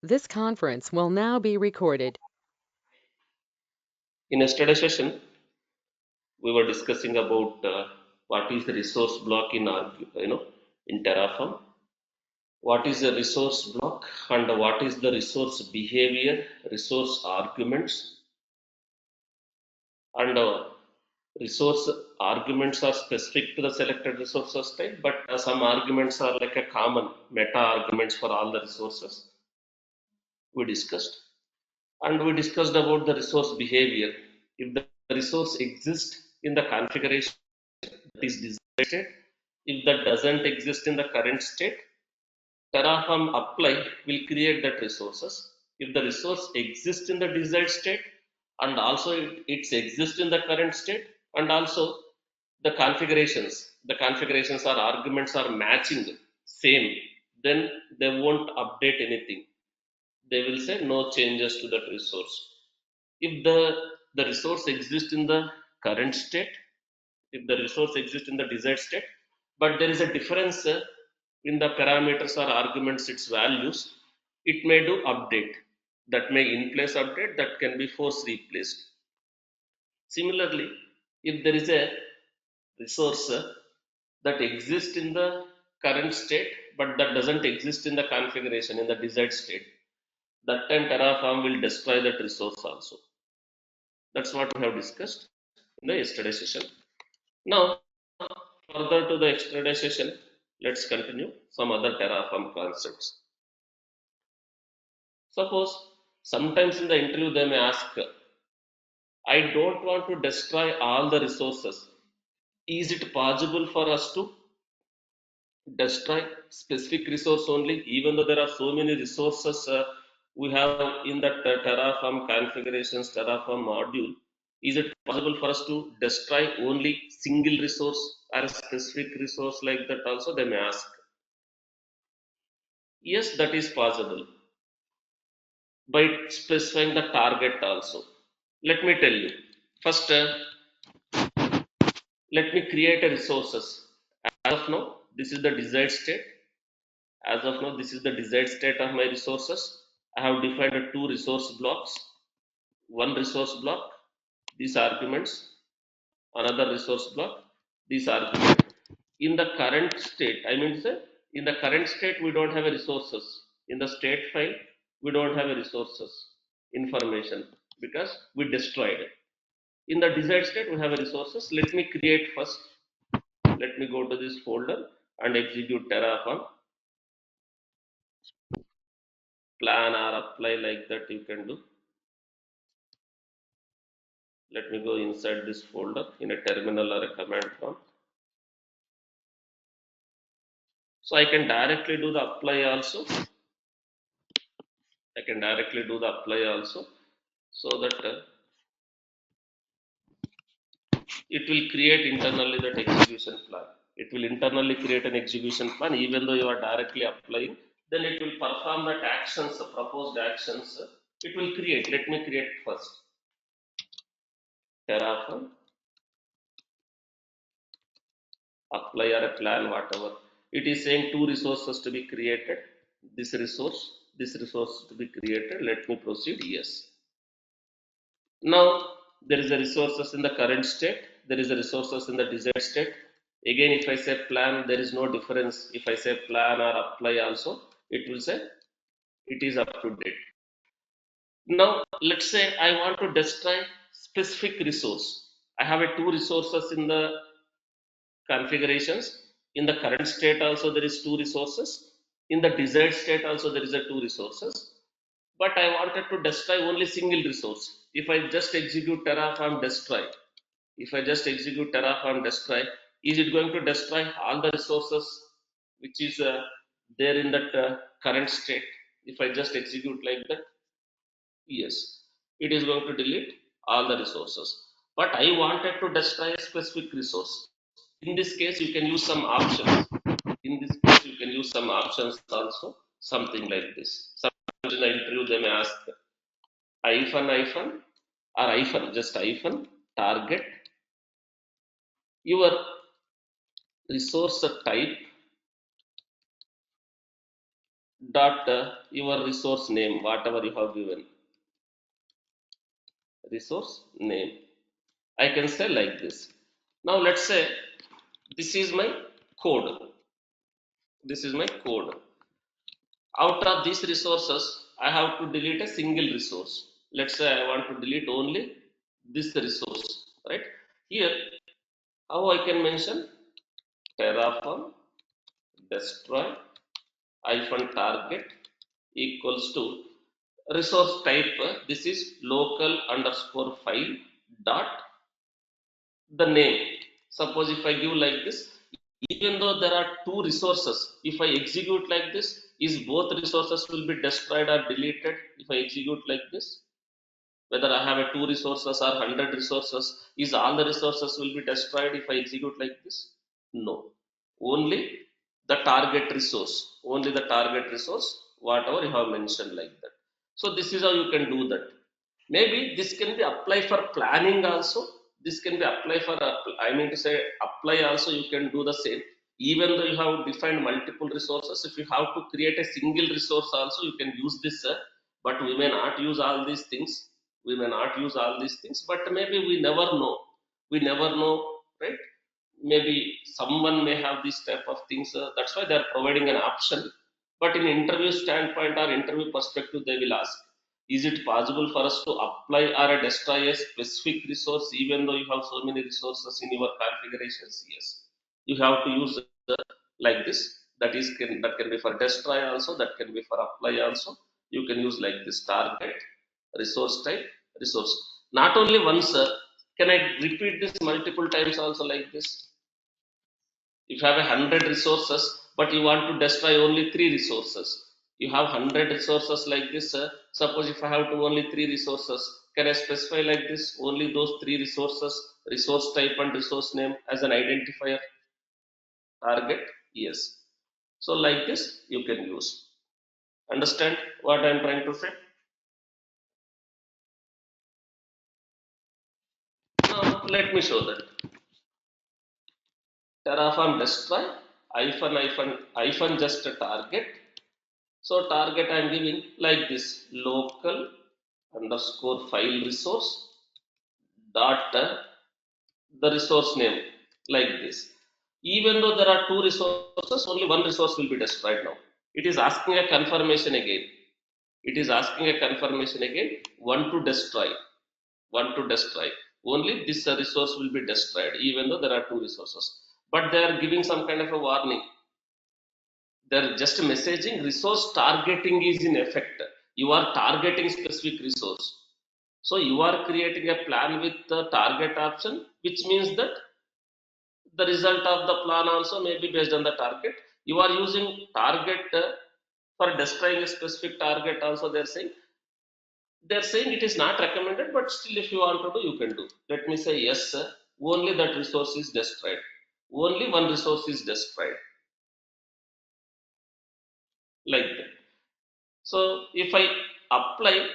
This conference will now be recorded. In yesterday's session, we were discussing about what is the resource block in in Terraform, what is the resource block, and what is the resource behavior, resource arguments, and resource arguments are specific to the selected resources type, but some arguments are like a common meta arguments for all the resources we discussed. And we discussed about the resource behavior. If the resource exists in the configuration that is desired state, if that doesn't exist in the current state, Terraform apply will create that resources. If the resource exists in the desired state and also it exists in the current state, and also the configurations or arguments are matching same, then they won't update anything. They will say no changes to that resource. If the resource exists in the current state, if the resource exists in the desired state, but there is a difference in the parameters or arguments its values, it may do update. That may in place update, that can be force replaced. Similarly, if there is a resource that exists in the current state but that doesn't exist in the configuration in the desired state, that time Terraform will destroy that resource also. That's what we have discussed in the yesterday session. Now, further to the yesterday session, let's continue some other Terraform concepts. Suppose sometimes in the interview they may ask, I don't want to destroy all the resources. Is it possible for us to destroy specific resource only, even though there are so many resources we have in that Terraform configurations, Terraform module? Is it possible for us to destroy only single resource or a specific resource like that also? They may ask. Yes, that is possible by specifying the target also. Let me tell you. First, let me create a resources. As of now, this is the desired state. As of now, this is the desired state of my resources. I have defined two resource blocks. One resource block, these arguments, another resource block, these arguments. In the current state, I mean, say, in the current state, we don't have a resources. In the state file, we don't have a resources information because we destroyed it. In the desired state, we have a resources. Let me create first. Let me go to this folder and execute Terraform. Plan or apply like that you can do. Let me go inside this folder in a terminal or a command prompt. So I can directly do the apply also. I can directly do the apply also, so that it will create internally that execution plan. It will internally create an execution plan even though you are directly applying. Then it will perform that actions, proposed actions. It will create. Let me create first Terraform, apply or a plan, whatever. It is saying two resources to be created. This resource to be created. Let me proceed. Yes. Now there is a resources in the current state. There is a resources in the desired state. Again, if I say plan, there is no difference. If I say plan or apply also, it will say it is up to date. Now let's say I want to destroy specific resource. I have a two resources in the configurations. In the current state also there is two resources. In the desired state also there is a two resources. But I wanted to destroy only single resource. If I just execute Terraform destroy, if I just execute Terraform destroy, is it going to destroy all the resources which is there in that current state? If I just execute like that, yes, it is going to delete all the resources. But I wanted to destroy a specific resource. In this case, you can use some options. In this case, you can use some options also, something like this. Sometimes in the interview, they may ask hyphen or hyphen, just hyphen target your resource type, dot your resource name, whatever you have given, resource name. I can say like this. Now let's say this is my code. This is my code. Out of these resources, I have to delete a single resource. Let's say I want to delete only this resource, right? Here, how I can mention Terraform destroy hyphen target equals to resource type. This is local underscore file dot the name. Suppose if I give like this, even though there are two resources, if I execute like this, is both resources will be destroyed or deleted if I execute like this? Whether I have a two resources or 100 resources, is all the resources will be destroyed if I execute like this? No, only the target resource, only the target resource, whatever you have mentioned like that. So this is how you can do that. Maybe this can be applied for planning also. This can be applied for I mean to say apply also, you can do the same. Even though you have defined multiple resources, if you have to create a single resource also, you can use this, but we may not use all these things. We may not use all these things, but maybe we never know. We never know, right? Maybe someone may have this type of things, that's why they are providing an option. But in interview standpoint or interview perspective, they will ask, is it possible for us to apply or destroy a specific resource even though you have so many resources in your configurations? Yes, you have to use like this. That is that can be for destroy also, that can be for apply also. You can use like this target resource type resource. Not only once, can I repeat this multiple times also like this? If you have 100 resources but you want to destroy only three resources, you have 100 resources like this, suppose if I have to only three resources, can I specify like this only those three resources, resource type and resource name as an identifier? Target, yes. So like this you can use. Understand what I'm trying to say? Now let me show that. Terraform destroy hyphen hyphen hyphen just a target. So target I am giving like this, local underscore file resource dot the resource name like this. Even though there are two resources, only one resource will be destroyed now. It is asking a confirmation again. It is asking a confirmation again. One to destroy. One to destroy. Only this resource will be destroyed, even though there are two resources. But they are giving some kind of a warning. They're just messaging resource targeting is in effect. You are targeting specific resource. So you are creating a plan with the target option, which means that the result of the plan also may be based on the target. You are using target for destroying a specific target also. They're saying it is not recommended, but still if you want to do, you can do. Let me say yes, sir. Only that resource is destroyed. Only one resource is destroyed, like that. So if I apply,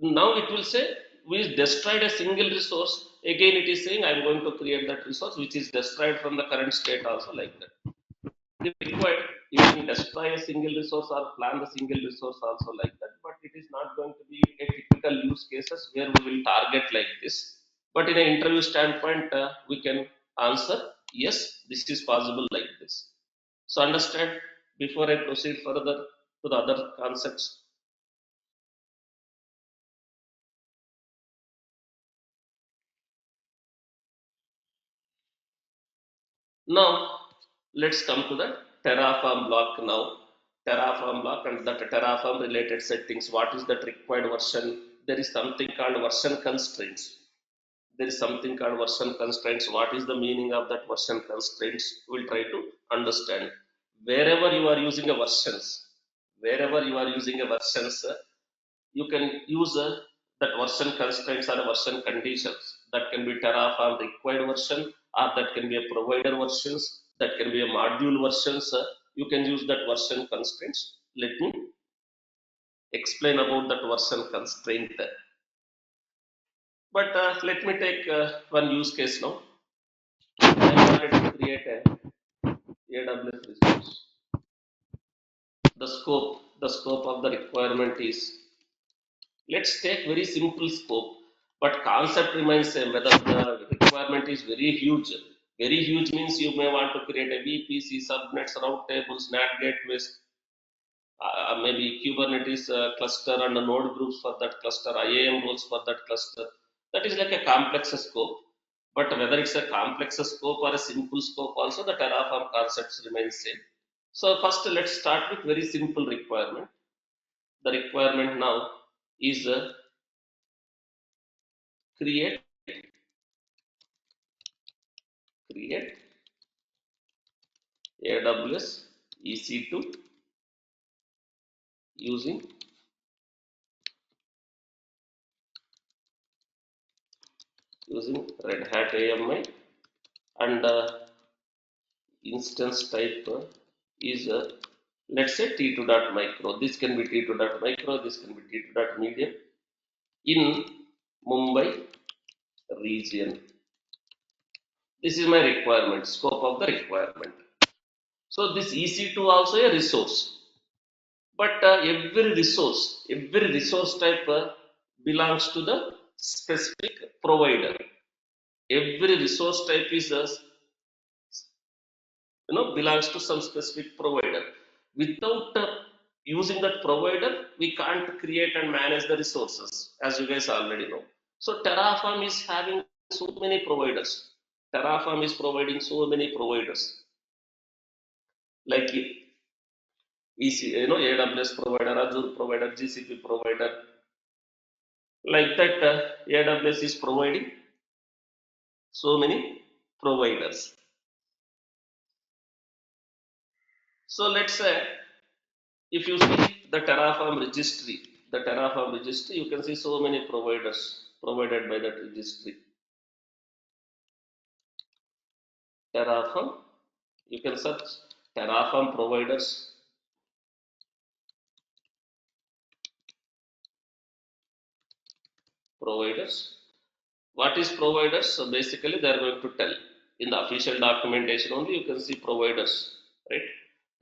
now it will say we destroyed a single resource. Again it is saying I'm going to create that resource which is destroyed from the current state also, like that. If required, you can destroy a single resource or plan the single resource also, like that. But it is not going to be a typical use cases where we will target like this. But in an interview standpoint, we can answer yes, this is possible like this. So understand before I proceed further to the other concepts. Now, let's come to the Terraform block now. Terraform block and the Terraform related settings. What is that required version? There is something called version constraints. There is something called version constraints. What is the meaning of that version constraints? We'll try to understand. Wherever you are using a versions, wherever you are using a versions, you can use that version constraints or version conditions. That can be Terraform required version, or that can be a provider versions, that can be a module versions. You can use that version constraints. Let me explain about that version constraint. But let me take one use case now. I wanted to create a AWS resource. the scope of the requirement is, let's take very simple scope, but concept remains same. Whether the requirement is very huge means you may want to create a VPC, subnets, route tables, NAT gateways, maybe Kubernetes cluster and node groups for that cluster, IAM roles for that cluster. That is like a complex scope. But whether it's a complex scope or a simple scope, also the Terraform concepts remain same. So first, let's start with very simple requirement. The requirement now is create create AWS EC2 using Red Hat AMI, and instance type is let's say T2.micro. This can be T2.micro, this can be T2.medium in Mumbai region. This is my requirement, scope of the requirement. So this EC2 also a resource, but every resource type belongs to the specific provider. Every resource type is a, belongs to some specific provider. Without using that provider, we can't create and manage the resources, as you guys already know. So Terraform is having so many providers. Terraform is providing so many providers, like AWS provider, Azure provider, GCP provider, like that. AWS is providing so many providers. So let's say, if you see the Terraform registry, you can see so many providers provided by that registry. Terraform, you can search Terraform providers. Providers. What is providers? So basically, they are going to tell in the official documentation only. You can see providers, right?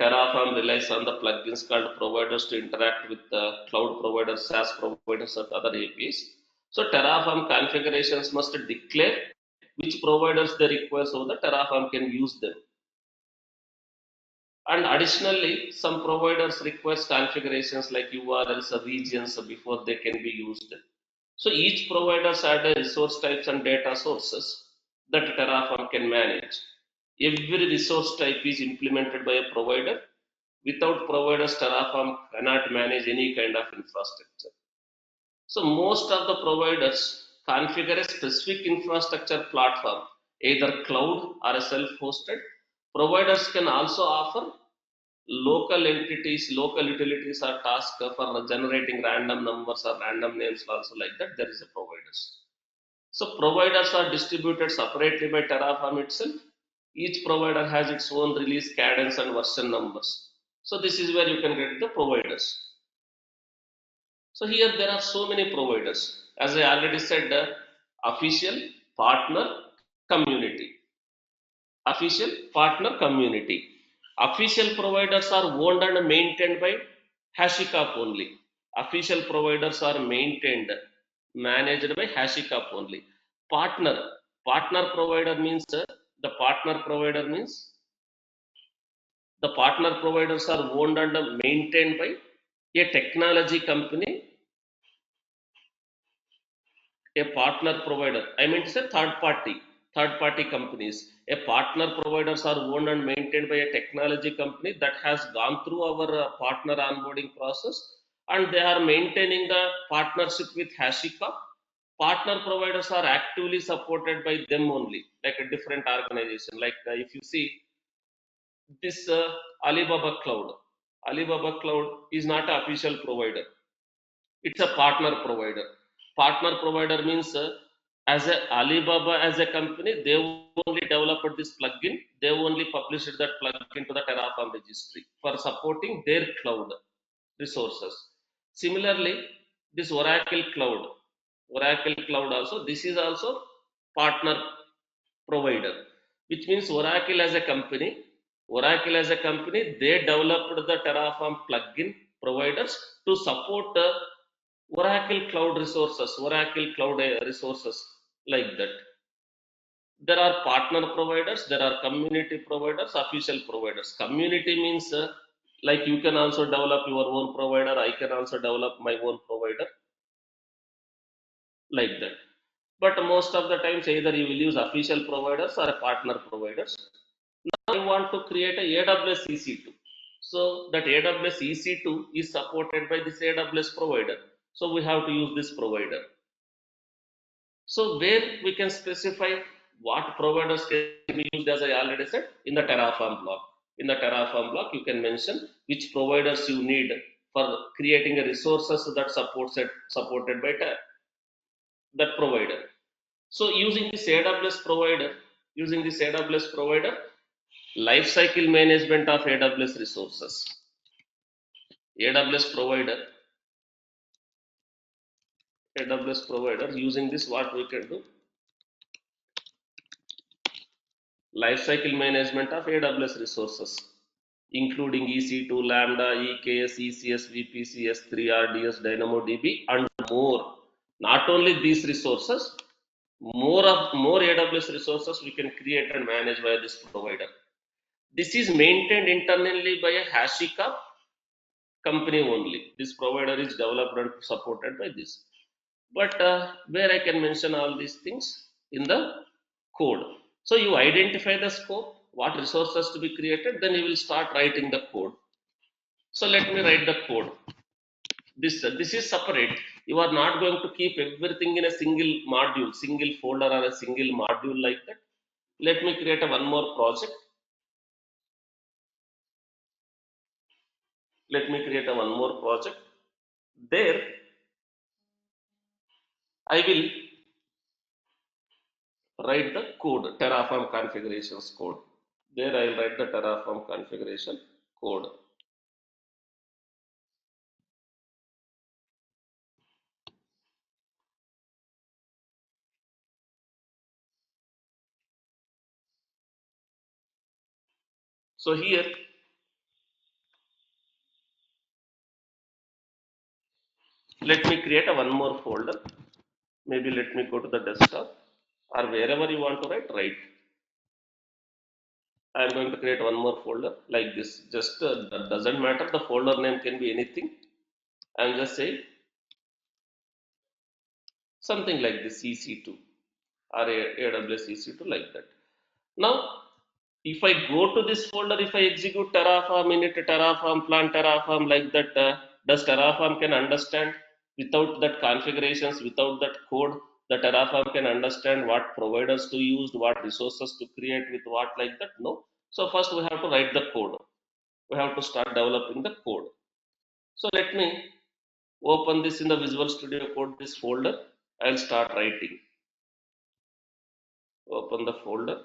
Terraform relies on the plugins called providers to interact with the cloud providers, SaaS providers, and other APIs. So Terraform configurations must declare which providers they require so that Terraform can use them. And additionally, some providers request configurations like URLs or regions before they can be used. So each provider add resource types and data sources that Terraform can manage. Every resource type is implemented by a provider. Without providers, Terraform cannot manage any kind of infrastructure. So most of the providers configure a specific infrastructure platform, either cloud or a self-hosted. Providers can also offer local utilities or tasks for generating random numbers or random names also, like that there is a providers. So providers are distributed separately by Terraform itself. Each provider has its own release cadence and version numbers. So this is where you can get the providers. So here there are so many providers. As I already said, official, partner, community. Official, partner, community. Official providers are owned and maintained by HashiCorp only. Official providers are managed by HashiCorp only. Partner, partner provider means the partner provider means the partner providers are owned and maintained by a technology company, a partner provider. I mean to say third party companies. A partner providers are owned and maintained by a technology company that has gone through our partner onboarding process, and they are maintaining the partnership with HashiCorp. Partner providers are actively supported by them only, like a different organization. Like if you see this Alibaba Cloud, Alibaba Cloud is not an official provider, it's a partner provider. Partner provider means as a Alibaba as a company, they only developed this plugin, they only published that plugin to the Terraform registry for supporting their cloud resources. Similarly, this Oracle Cloud also, this is also partner provider, which means Oracle as a company, Oracle as a company, they developed the Terraform plugin providers to support Oracle cloud resources, Oracle cloud resources like that. There are partner providers, there are community providers, official providers. Community means like you can also develop your own provider, I can also develop my own provider like that. But most of the times either you will use official providers or partner providers. I want to create a AWS EC2. So that AWS EC2 is supported by this AWS provider. So we have to use this provider. So where we can specify what providers can be used, as I already said, in the Terraform block. In the Terraform block, you can mention which providers you need for creating a resources that supported by that provider. So using this AWS provider, lifecycle management of AWS resources. AWS provider, AWS provider, using this what we can do? Lifecycle management of AWS resources, including EC2, Lambda, EKS, ECS, VPC, S3, RDS, DynamoDB, and more. Not only these resources, more AWS resources we can create and manage via this provider. This is maintained internally by a HashiCorp company only. This provider is developed and supported by this. But where I can mention all these things in the code. So you identify the scope, what resources to be created, then you will start writing the code. So let me write the code. This is separate. You are not going to keep everything in a single module, single folder or a single module like that. Let me create a one more project. Let me create a one more project. There I will write the code, Terraform configurations code. There I will write the Terraform configuration code. So here, let me create a one more folder. Maybe let me go to the desktop or wherever you want to write. I am going to create one more folder like this. Just that doesn't matter. The folder name can be anything. I am just saying something like this EC2 or AWS EC2 like that. Now, if I go to this folder, if I execute Terraform init, Terraform plan, Terraform like that, does Terraform can understand without that configurations, without that code, the Terraform can understand what providers to use, what resources to create with what like that? No. So first we have to write the code. We have to start developing the code. So let me open this in the Visual Studio Code, this folder. I'll start writing. Open the folder.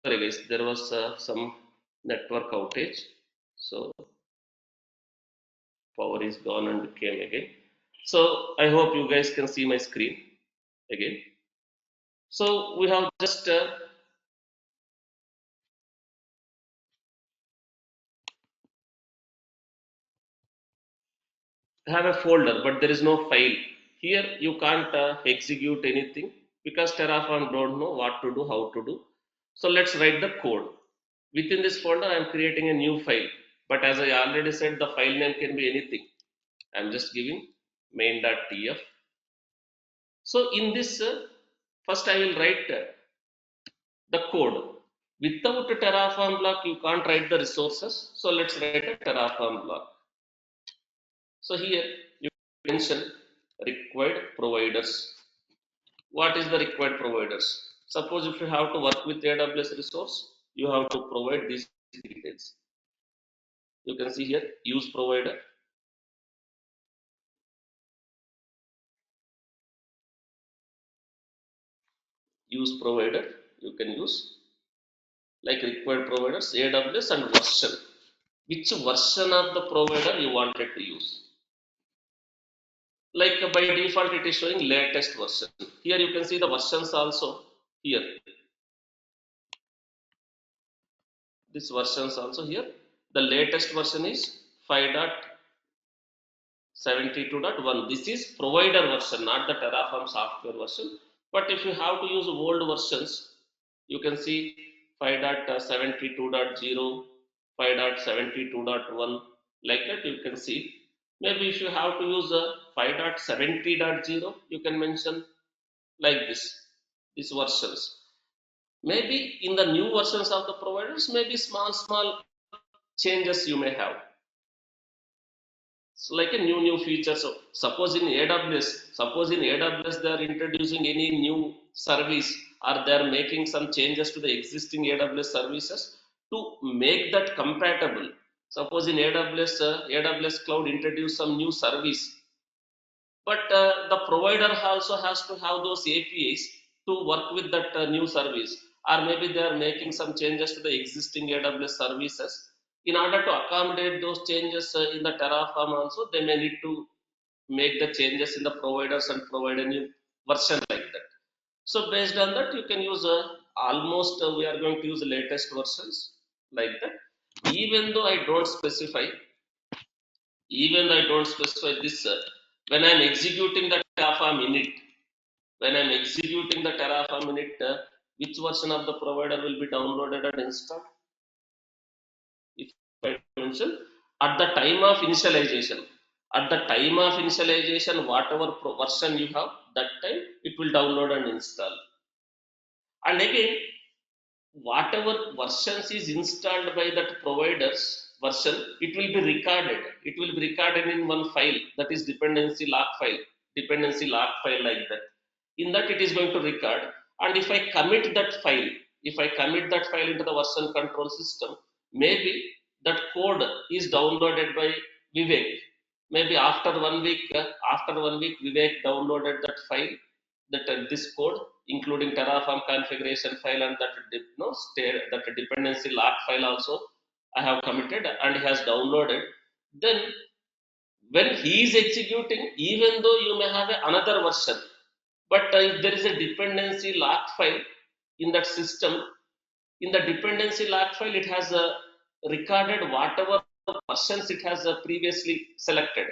Sorry guys, there was some network outage. So power is gone and came again. So I hope you guys can see my screen again. So we have just have a folder, but there is no file. Here you can't execute anything because Terraform don't know what to do, how to do. So let's write the code. Within this folder, I am creating a new file. But as I already said, the file name can be anything. I'm just giving main.tf. So in this, first I will write the code. Without a Terraform block, you can't write the resources. So let's write a Terraform block. So here you mention required providers. What is the required providers? Suppose if you have to work with AWS resource, you have to provide these details. You can see here use provider, use provider. You can use like required providers, AWS and version. Which version of the provider you wanted to use? Like by default, it is showing latest version. Here you can see the versions also here. This versions also here. The latest version is 5.72.1. This is provider version, not the Terraform software version. But if you have to use old versions, you can see 5.72.0, 5.72.1, like that you can see. Maybe if you have to use a 5.70.0, you can mention like this, these versions. Maybe in the new versions of the providers, maybe small changes you may have. So like a new feature. So suppose in AWS they are introducing any new service or they are making some changes to the existing AWS services to make that compatible. Suppose in AWS cloud introduce some new service, but the provider also has to have those APIs to work with that new service, or maybe they are making some changes to the existing AWS services. In order to accommodate those changes in the Terraform also, they may need to make the changes in the providers and provide a new version like that. So based on that, you can use almost we are going to use the latest versions like that. Even though I don't specify this, when I'm executing the Terraform init, when I'm executing the Terraform init, which version of the provider will be downloaded and installed? If I mention at the time of initialization, whatever version you have, that time it will download and install. And again, whatever versions is installed by that provider's version, it will be recorded. It will be recorded in one file, that is dependency log file like that. In that, it is going to record. And if I commit that file, into the version control system, maybe that code is downloaded by Vivek. Maybe after 1 week, Vivek downloaded that file, this code, including Terraform configuration file and that dependency log file also I have committed and he has downloaded. Then when he is executing, even though you may have another version, but if there is a dependency log file in that system, in the dependency log file, it has recorded whatever versions it has previously selected.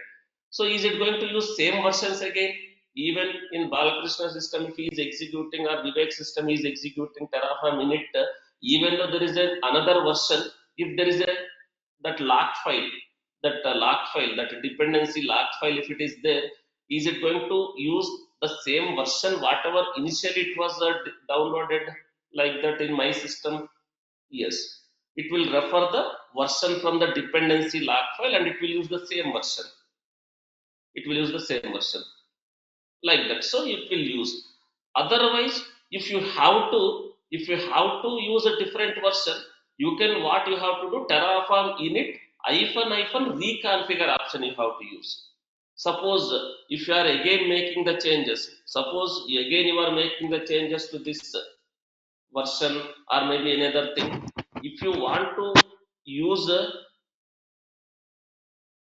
So is it going to use same versions again? Even in Balakrishna system, if he is executing or Vivek system is executing Terraform init, even though there is another version, if there is a that log file, that dependency log file, if it is there, is it going to use the same version whatever initially it was downloaded like that in my system? Yes, it will refer the version from the dependency log file and it will use the same version. Like that. So it will use. Otherwise, if you have to use a different version, you can what you have to do, Terraform init hyphen reconfigure option you have to use. Suppose if you are again making the changes, suppose again you are making the changes to this version or maybe another thing, if you want to use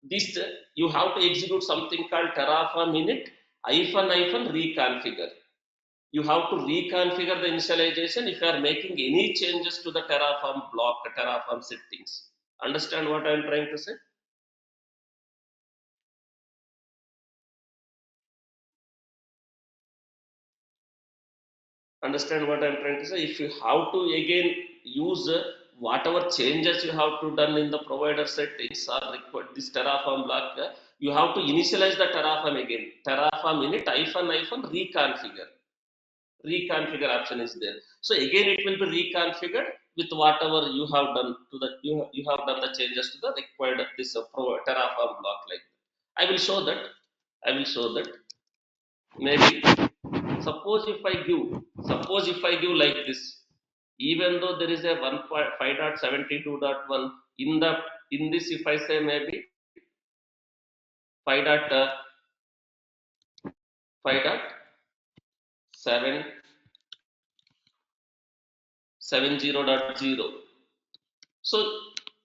this, you have to execute something called Terraform init hyphen reconfigure. You have to reconfigure the initialization if you are making any changes to the Terraform block, Terraform settings. Understand what I am trying to say? Understand what I'm trying to say? If you have to again use whatever changes you have to done in the provider settings or required this Terraform block, you have to initialize the Terraform again. Terraform init hyphen reconfigure. Reconfigure option is there. So again it will be reconfigured with whatever you have done to the you have done the changes to the required this Terraform block like that. I will show that. I will show that. Maybe suppose if I give like this, even though there is a 1.5.72.1 in the in this, if I say maybe 5.70.0. So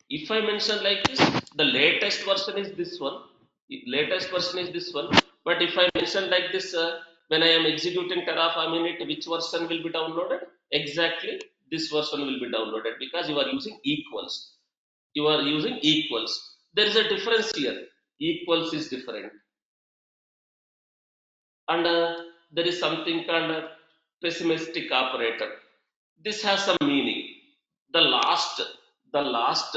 if I mention like this, the latest version is this one. Latest version is this one. But if I mention like this, when I am executing Terraform init, which version will be downloaded? Exactly this version will be downloaded because you are using equals. You are using equals. There is a difference here. Equals is different, and there is something called a pessimistic operator. This has some meaning. The last, the last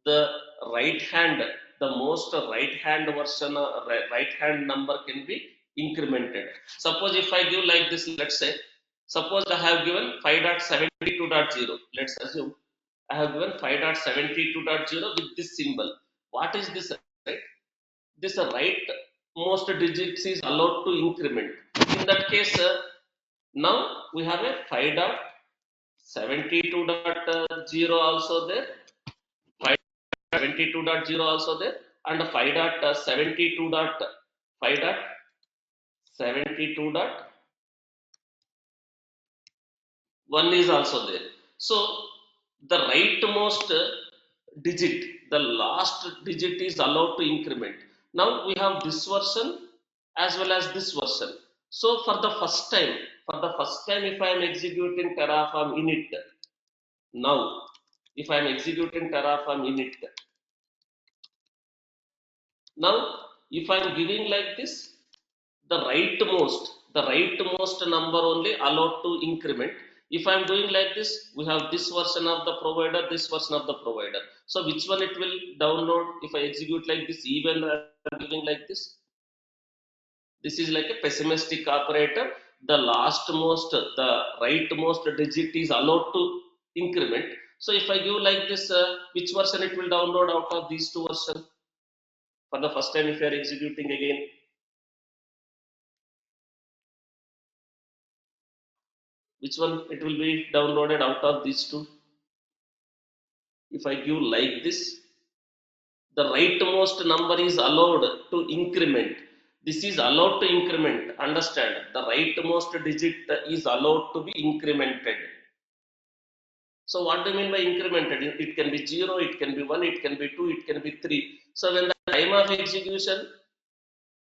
the right hand, the most right hand version, right hand number can be incremented. Suppose if I give like this, let's say, suppose I have given 5.72.0. Let's assume I have given 5.72.0 with this symbol. What is this, right? This right most digits is allowed to increment. In that case, now we have a 5.72.0 also there, 5.72.0 also there, and 5.72.1 is also there. So the rightmost digit, the last digit is allowed to increment. Now we have this version as well as this version. So for the first time, if I am executing Terraform init, now if I am executing Terraform init, now if I am giving like this, the rightmost number only allowed to increment. If I am doing like this, we have this version of the provider, this version of the provider. So which one it will download if I execute like this, even I am giving like this? This is like a pessimistic operator. The the rightmost digit is allowed to increment. So if I give like this, which version it will download out of these two versions? For the first time, if you are executing again, which one it will be downloaded out of these two? If I give like this, the rightmost number is allowed to increment. This is allowed to increment. Understand? The rightmost digit is allowed to be incremented. So what do you mean by incremented? It can be 0, it can be 1, it can be 2, it can be 3. So when the time of execution,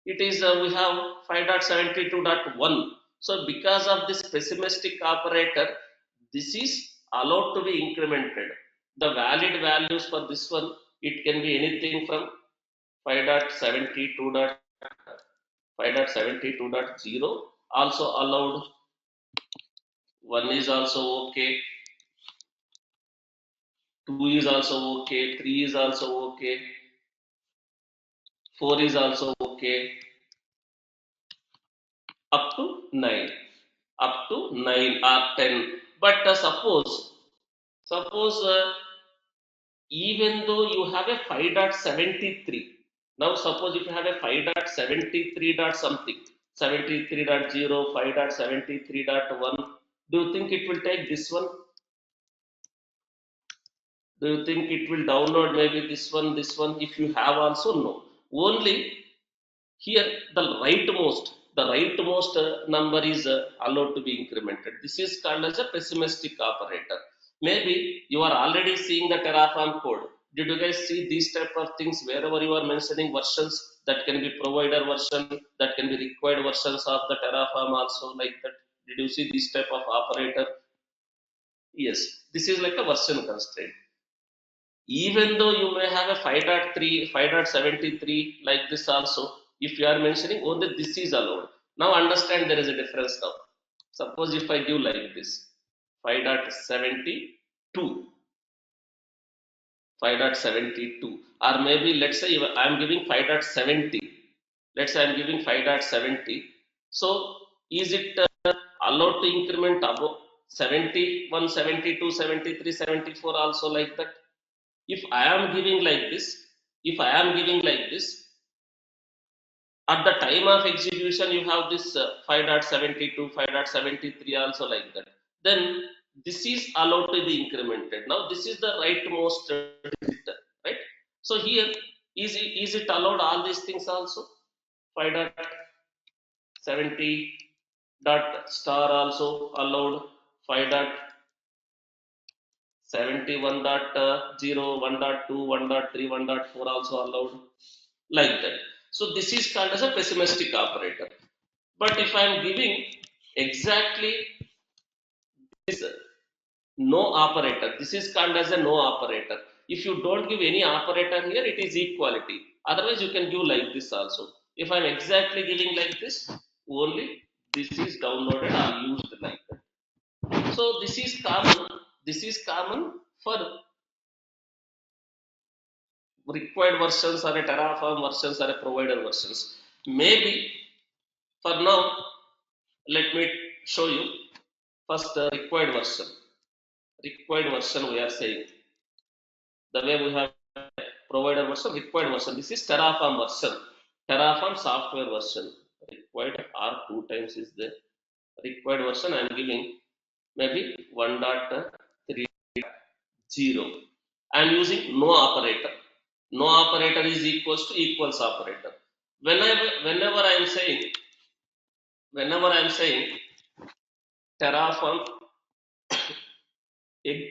it is we have 5.72.1. So because of this pessimistic operator, this is allowed to be incremented. The valid values for this one, it can be anything from 5.72.0 also allowed. 1 is also okay, 2 is also okay, 3 is also okay, 4 is also okay, up to 9, up to 9 or 10. But suppose even though you have a 5.73, now suppose if you have a 5.73 dot something, 73.0, 5.73.1, do you think it will take this one? Do you think it will download maybe this one? If you have also, no. Only here the rightmost number is allowed to be incremented. This is called as a pessimistic operator. Maybe you are already seeing the Terraform code. Did you guys see these type of things wherever you are mentioning versions? That can be provider version, that can be required versions of the Terraform also, like that. Did you see this type of operator? Yes, this is like a version constraint. Even though you may have a 5.3, 5.73 like this also, if you are mentioning only this is allowed. Now understand there is a difference now. Suppose if I give like this 5.72, 5.72, or maybe let's say I'm giving 5.70. Let's say I'm giving 5.70. So is it allowed to increment above 71, 72, 73, 74 also like that? If I am giving like this, if I am giving like this, at the time of execution you have this 5.72, 5.73 also like that. Then this is allowed to be incremented. Now this is the rightmost digit, right? So here is it allowed all these things also? 5.70 dot star also allowed, 5.71 dot 0, 1.2, 1.3, 1.4 also allowed, like that. So this is called as a pessimistic operator. But if I am giving exactly this no operator, this is called as a no operator. If you don't give any operator here, it is equality. Otherwise, you can give like this also. If I'm exactly giving like this, only this is downloaded or used like that. So this is common. This is common for required versions or a Terraform versions or a provider versions. Maybe for now, let me show you first the required version. Required version we are saying, the way we have provider version, required version, this is Terraform version, Terraform software version. Required r two times is the required version. I am giving maybe 1.30. I am using no operator. No operator is equals to equals operator. Whenever i am saying Terraform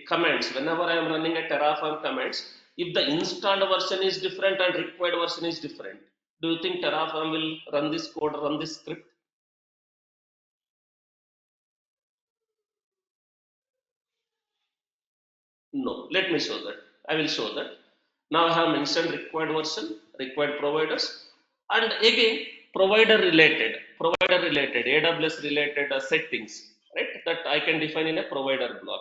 commands, whenever I am running a Terraform commands, if the installed version is different and required version is different, do you think Terraform will run this code, run this script? No. Let me show that. I will show that. Now I have mentioned required version, required providers, and again provider related AWS related settings, right, that I can define in a provider block.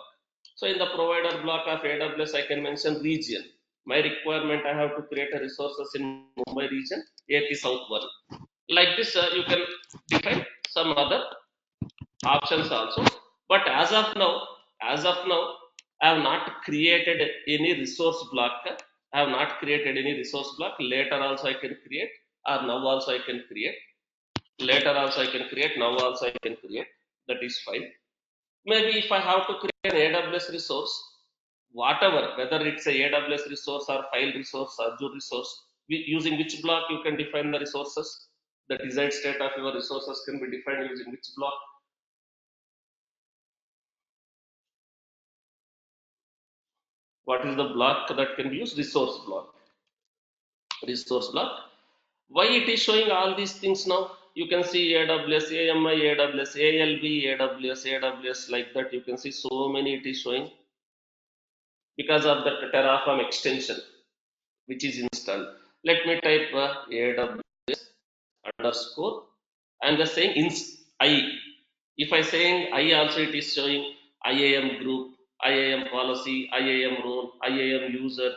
So in the provider block of AWS, I can mention region. My requirement, I have to create a resources in Mumbai region, AP South 1. Like this, you can define some other options also. But as of now, I have not created any resource block. I have not created any resource block. Later also I can create, or now also I can create. Later also I can create, now also I can create. That is fine. Maybe if I have to create an AWS resource, whatever, whether it's a AWS resource or file resource, Azure resource, using which block you can define the resources. The desired state of your resources can be defined using which block. What is the block that can be used? Resource block. Resource block. Why it is showing all these things now? You can see AWS, AMI, AWS, ALB, AWS, AWS, like that. You can see so many it is showing because of the Terraform extension which is installed. Let me type AWS underscore. I'm just saying I. If I saying I also, it is showing IAM group, IAM policy, IAM role, IAM user,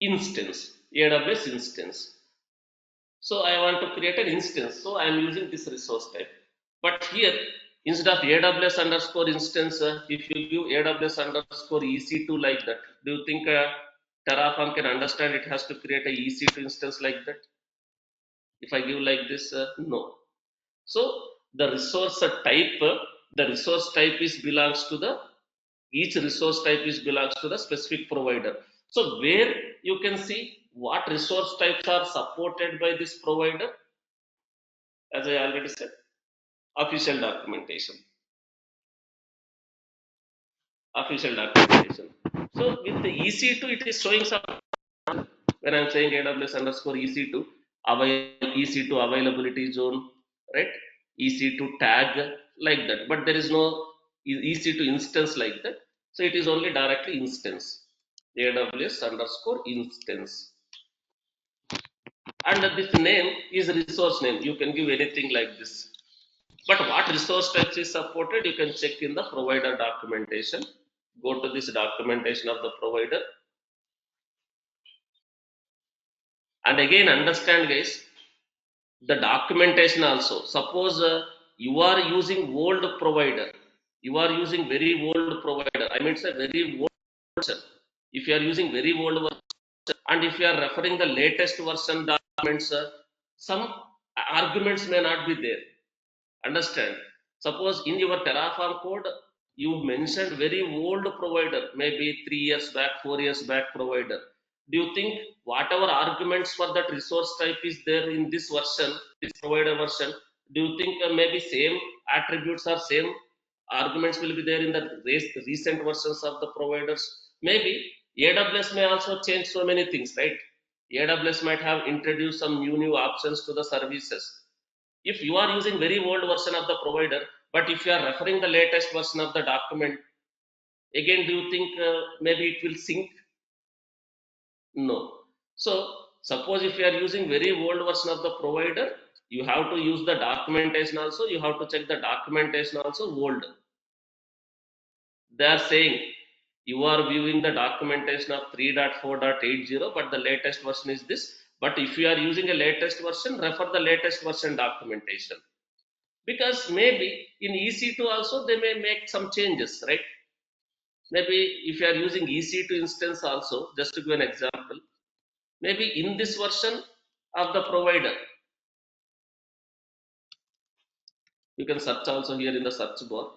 instance, AWS instance. So I want to create an instance. So I am using this resource type. But here, instead of AWS underscore instance, if you give AWS underscore EC2 like that, do you think Terraform can understand it has to create a EC2 instance like that? If I give like this, no. So the resource type is belongs to the, each resource type is belongs to the specific provider. So where you can see what resource types are supported by this provider, as I already said, official documentation, official documentation. So with the EC2, it is showing some, when I'm saying AWS underscore EC2, EC2 availability zone, right? EC2 tag, like that. But there is no EC2 instance like that. So it is only directly instance, AWS underscore instance. And this name is resource name. You can give anything like this. But what resource types is supported, you can check in the provider documentation. Go to this documentation of the provider. And again, understand guys, the documentation also. Suppose you are using old provider. You are using very old provider. I mean, it's a very old version. If you are using very old version, and if you are referring the latest version documents, some arguments may not be there. Understand? Suppose in your Terraform code, you mentioned very old provider, maybe 3 years back, 4 years back provider. Do you think whatever arguments for that resource type is there in this version, this provider version, do you think maybe same attributes or same arguments will be there in the recent versions of the providers? Maybe AWS may also change so many things, right? AWS might have introduced some new options to the services. If you are using very old version of the provider, but if you are referring the latest version of the document, again, do you think maybe it will sync? No. So suppose if you are using very old version of the provider, you have to use the documentation also, you have to check the documentation also old. They are saying you are viewing the documentation of 3.4.80, but the latest version is this. But if you are using a latest version, refer the latest version documentation. Because maybe in EC2 also they may make some changes, right? Maybe if you are using EC2 instance also, just to give an example, maybe in this version of the provider, you can search also here in the search bar.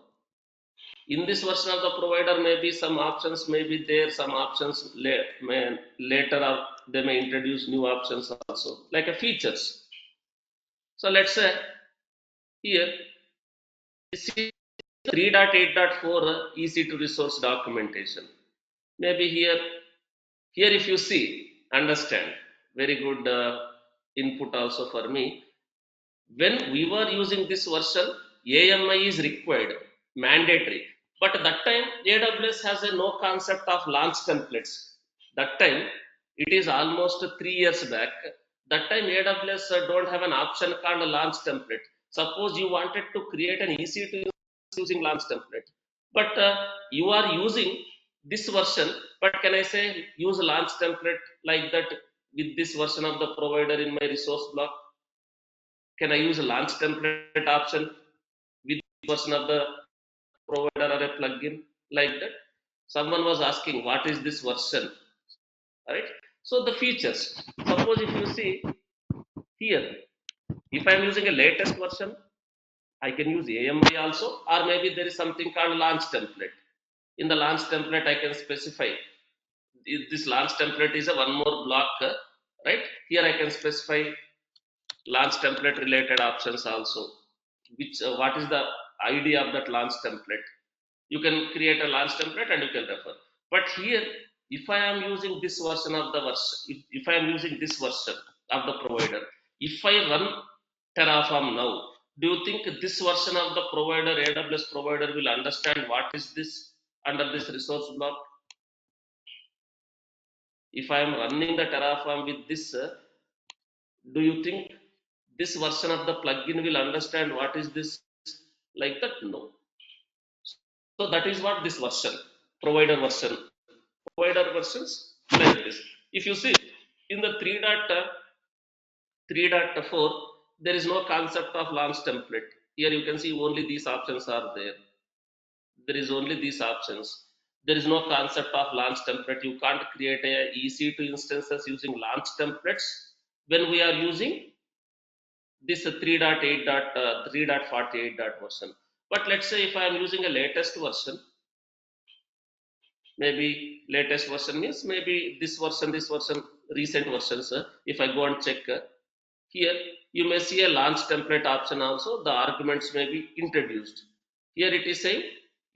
In this version of the provider, maybe some options may be there, some options later they may introduce new options also, like a features. So let's say here, this is 3.8.4 EC2 resource documentation. Maybe here if you see, understand, very good input also for me. When we were using this version, AMI is required, mandatory, but at that time AWS has a no concept of launch templates. That time, it is almost 3 years back. That time AWS don't have an option called a launch template. Suppose you wanted to create an EC2 using launch template, but you are using this version, but can I say use a launch template like that with this version of the provider in my resource block? Can I use a launch template option with version of the provider or a plugin like that? Someone was asking what is this version, right? So the features, suppose if you see here, if I'm using a latest version, I can use AMI also, or maybe there is something called launch template. In the launch template I can specify this launch template is a one more block, right? Here I can specify launch template related options also, which what is the idea of that launch template. You can create a launch template and you can refer. But here, if I am using this version of the version, if I am using this version of the provider, if I run Terraform now, do you think this version of the provider, AWS provider, will understand what is this under this resource block? If I am running the Terraform with this, do you think this version of the plugin will understand what is this like that? No. So that is what this version, provider version, provider versions like this. If you see in the 3.4, there is no concept of launch template. Here you can see only these options are there. There is only these options. There is no concept of launch template. You can't create a EC2 instances using launch templates when we are using this 3.8.3.48 version. But let's say if I am using a latest version, maybe latest version means maybe this version, recent versions. If I go and check here, you may see a launch template option also. The arguments may be introduced. Here it is saying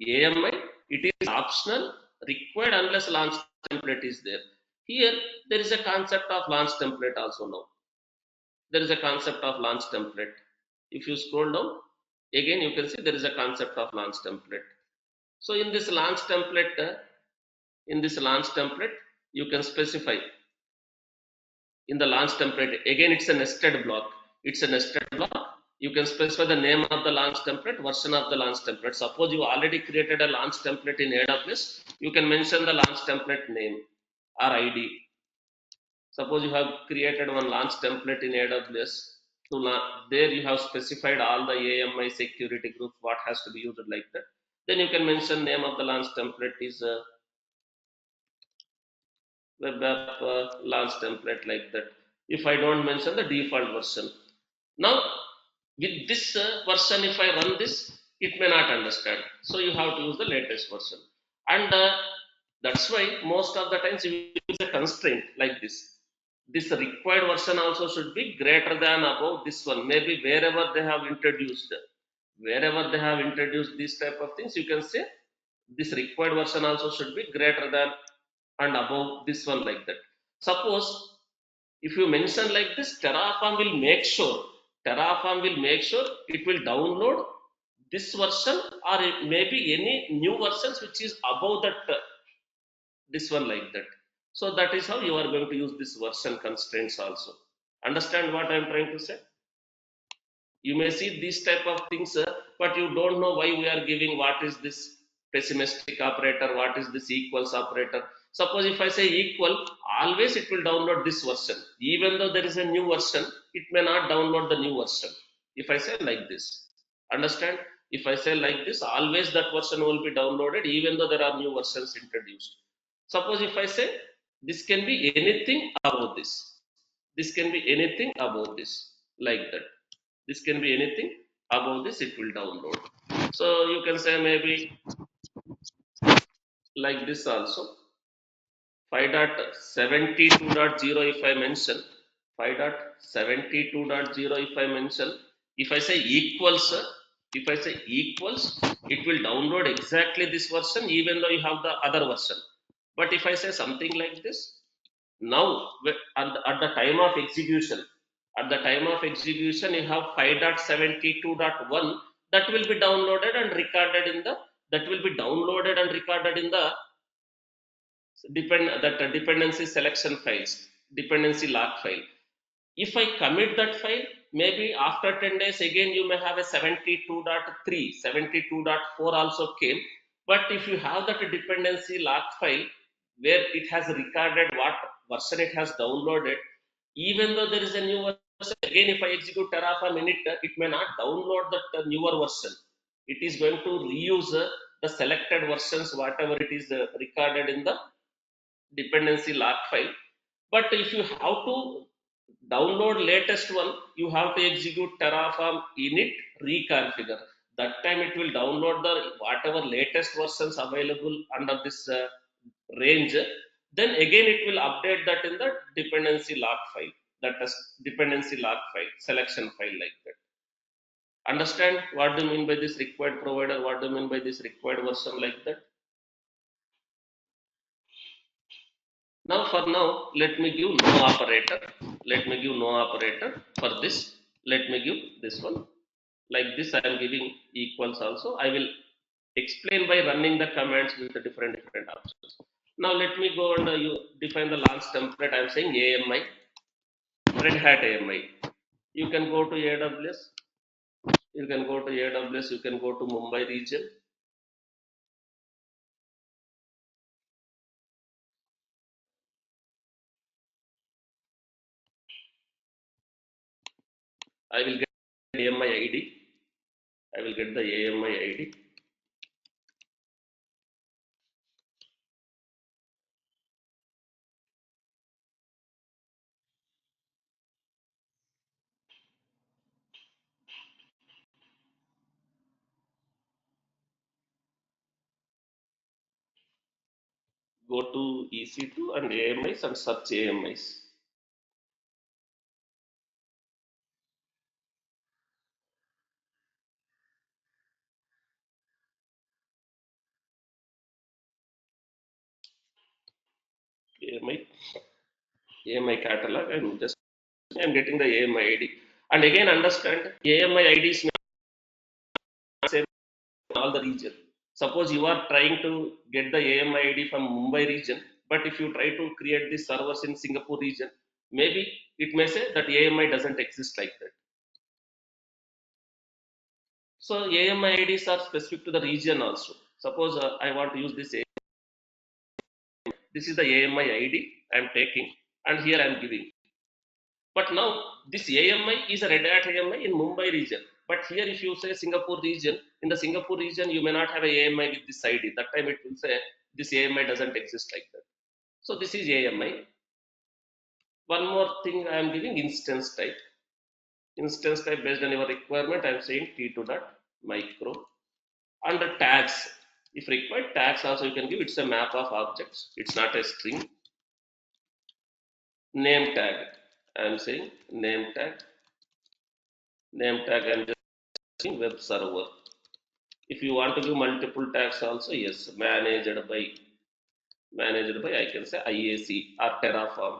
AMI, it is optional, required unless launch template is there. Here there is a concept of launch template also now. There is a concept of launch template. If you scroll down, again you can see there is a concept of launch template. So in this launch template, you can specify in the launch template. Again, it's a nested block. It's a nested block. You can specify the name of the launch template, version of the launch template. Suppose you already created a launch template in AWS, you can mention the launch template name or ID. Suppose you have created one launch template in AWS. There you have specified all the AMI security groups, what has to be used like that. Then you can mention name of the launch template is web app launch template like that. If I don't mention the default version. Now, with this version, if I run this, it may not understand. So you have to use the latest version. And that's why most of the times you use a constraint like this. This required version also should be greater than above this one. Maybe wherever they have introduced these type of things, you can say this required version also should be greater than and above this one like that. Suppose if you mention like this, Terraform will make sure it will download this version or it may be any new versions which is above that this one like that. So that is how you are going to use this version constraints also. Understand what I am trying to say? You may see these type of things, but you don't know why we are giving what is this pessimistic operator, what is this equals operator. Suppose if I say equal, always it will download this version. Even though there is a new version, it may not download the new version. If I say like this, understand? If I say like this, always that version will be downloaded even though there are new versions introduced. Suppose if I say this can be anything above this, this can be anything above this like that, this can be anything above this, it will download. So you can say maybe like this also, 5.72.0 if I mention, 5.72.0 if I mention, if I say equals, if I say equals, it will download exactly this version even though you have the other version. But if I say something like this, now at the time of execution, at the time of execution you have 5.72.1 that will be downloaded and recorded in the, that will be downloaded and recorded in the dependency selection files, dependency log file. If I commit that file, maybe after 10 days again you may have a 72.3, 72.4 also came. But if you have that dependency log file where it has recorded what version it has downloaded, even though there is a new version, again if I execute Terraform init, it may not download that newer version. It is going to reuse the selected versions, whatever it is recorded in the dependency log file. But if you have to download latest one, you have to execute Terraform init reconfigure. That time it will download the whatever latest versions available under this range. Then again it will update that in the dependency log file, that is dependency log file selection file like that. Understand what do you mean by this required provider, what do you mean by this required version like that? Now for now, let me give no operator. Let me give no operator for this. Let me give this one. Like this, I am giving equals also. I will explain by running the commands with the different options. Now let me go and you define the launch template. I am saying AMI, Red Hat AMI. You can go to AWS. You can go to AWS. You can go to Mumbai region. I will get AMI ID. I will get the AMI ID. Go to EC2 and AMIs and search AMIs. AMI catalog. I'm getting the AMI ID. And again, understand AMI ID is not same in all the region. Suppose you are trying to get the AMI ID from Mumbai region, but if you try to create these servers in Singapore region, maybe it may say that AMI doesn't exist like that. So AMI IDs are specific to the region also. Suppose I want to use this. This is the AMI ID I am taking, and here I am giving. But now this AMI is a Red Hat AMI in Mumbai region. But here, if you say Singapore region, in the Singapore region, you may not have a AMI with this ID. That time it will say this AMI doesn't exist like that. So this is AMI. One more thing I am giving instance type. Instance type based on your requirement, I am saying T2 dot micro. Under tags, if required, tags also you can give. It's a map of objects. It's not a string. Name tag. I am saying name tag. Name tag. I am just saying web server. If you want to give multiple tags also, yes, managed by I can say IAC or Terraform.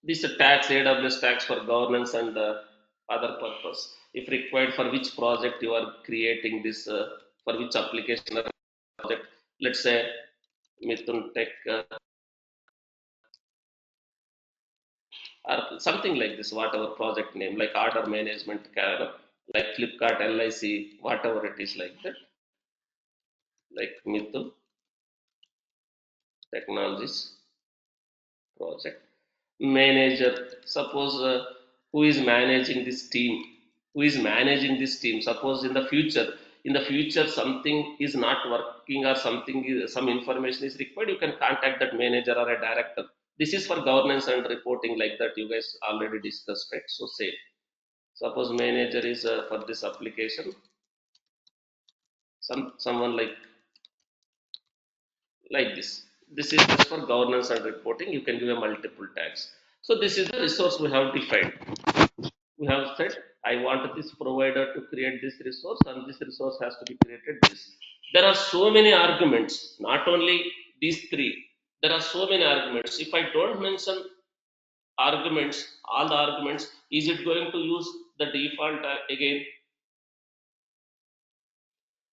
These tags, AWS tags for governance and other purpose. If required, for which project you are creating this, for which application or project. Let's say Mithun Tech or something like this, whatever project name, like order management, like Flipkart, LIC, whatever it is like that, like Mithun Technologies project manager. Suppose who is managing this team, suppose in the future something is not working or some information is required, you can contact that manager or a director. This is for governance and reporting, like that you guys already discussed, right? So say suppose manager is for this application, someone like this. This is just for governance and reporting. You can give a multiple tags. So this is the resource we have defined. We have said I want this provider to create this resource, and this resource has to be created this. There are so many arguments, not only these three. There are so many arguments. If I don't mention arguments, all the arguments, is it going to use the default again?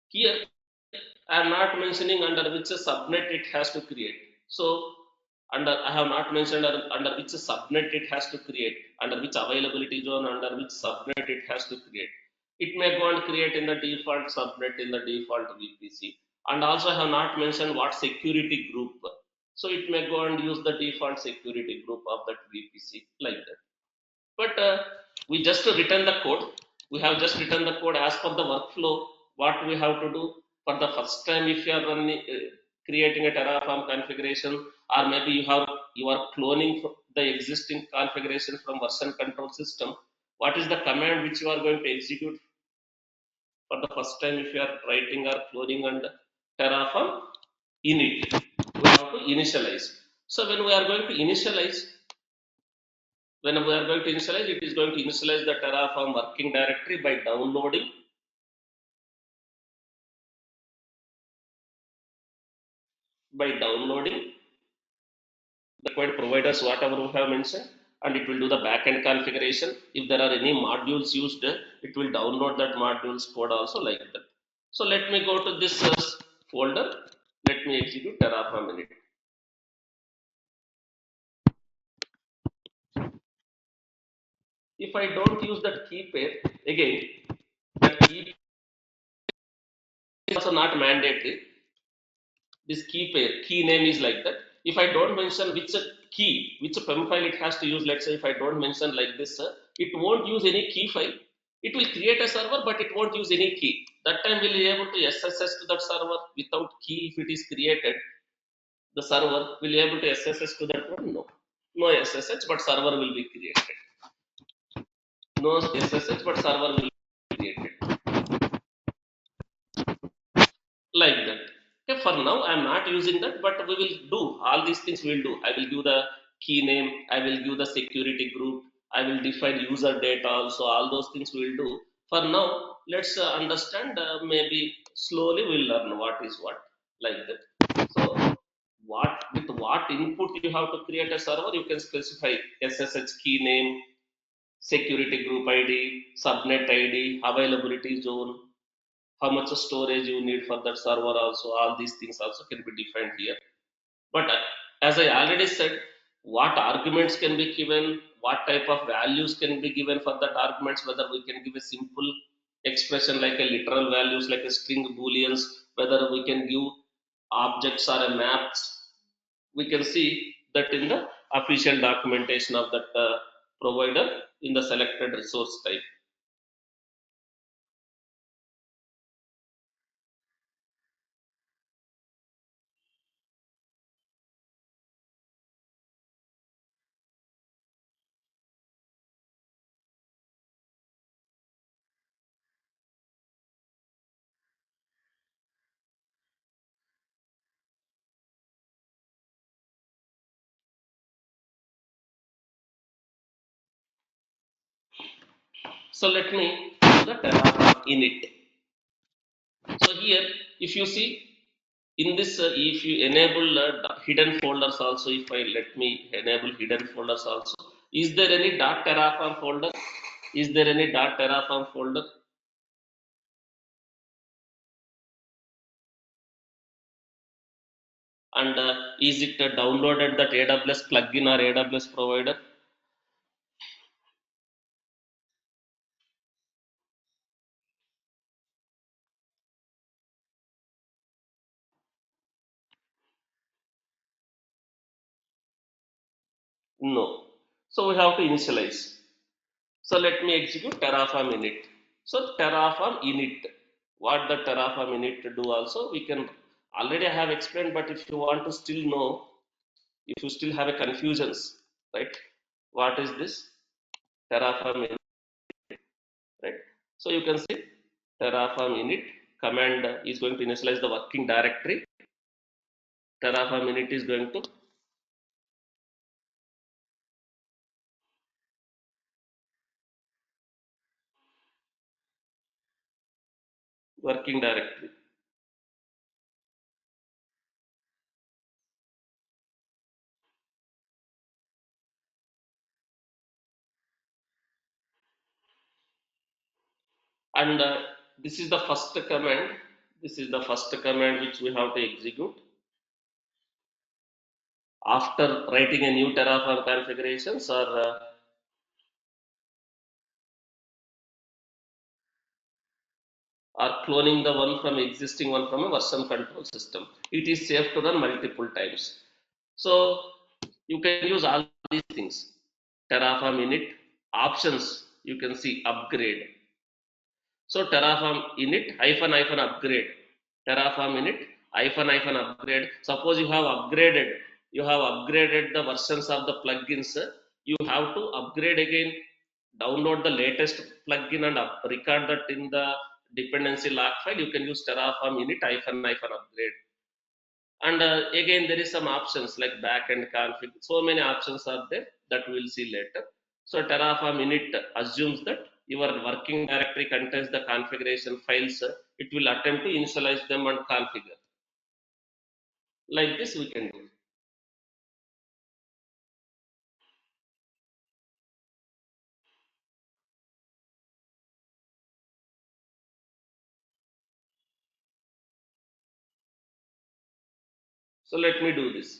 Here I am not mentioning under which subnet it has to create. So I have not mentioned under which subnet it has to create, under which availability zone, under which subnet it has to create. It may go and create in the default subnet in the default VPC. And also I have not mentioned what security group. So it may go and use the default security group of that VPC, like that. But we just written the code. We have just written the code as per the workflow. What we have to do for the first time, if you are running creating a Terraform configuration, or maybe you are cloning the existing configuration from version control system, what is the command which you are going to execute for the first time if you are writing or cloning and Terraform? Init. We have to initialize. So when we are going to initialize, it is going to initialize the Terraform working directory by downloading the required providers, whatever we have mentioned, and it will do the backend configuration. If there are any modules used, it will download that modules code also, like that. So let me go to this folder. Let me execute Terraform in it. If I don't use that key pair, again, that key is also not mandatory. This key name is like that. If I don't mention which PEM file it has to use, let's say if I don't mention like this, it won't use any key file. It will create a server, but it won't use any key. That time will be able to SSH to that server without key. If it is created, the server will be able to SSH to that one. No SSH, but server will be created. No SSH, but server will be created, like that. Okay, for now I am not using that, but we will do all these things. We will do. I will give the key name, I will give the security group, I will define user data also. All those things we will do. For now, let's understand. Maybe slowly we'll learn what is what, like that. So what input you have to create a server, you can specify SSH key name, security group ID, subnet ID, availability zone, how much storage you need for that server also. All these things also can be defined here. But as I already said, what arguments can be given, what type of values can be given for that arguments, whether we can give a simple expression like a literal values like a string booleans, whether we can give objects or a maps. We can see that in the official documentation of that provider in the selected resource type. So let me do the Terraform init. So here, if you see in this, if you enable hidden folders also, if I let me enable hidden folders also, is there any .terraform folder? Is there any .terraform folder? And is it downloaded that AWS plugin or AWS provider? No. So we have to initialize. So let me execute Terraform init. So Terraform init. What the Terraform init to do also, we can already I have explained, but if you want to still know, if you still have a confusions, right? What is this Terraform init, right? So you can see Terraform init command is going to initialize the working directory. Terraform init is going to working directory. And this is the first command. This is the first command which we have to execute after writing a new Terraform configurations or cloning the one from existing one from a version control system. It is safe to run multiple times. So you can use all these things. Terraform init options. You can see upgrade. So Terraform init hyphen hyphen upgrade. Terraform init hyphen hyphen upgrade. Suppose you have upgraded the versions of the plugins. You have to upgrade again, download the latest plugin and record that in the dependency log file. You can use Terraform init hyphen hyphen upgrade. And again, there is some options like backend config. So many options are there that we will see later. So Terraform init assumes that your working directory contains the configuration files. It will attempt to initialize them and configure. Like this we can do. So let me do this.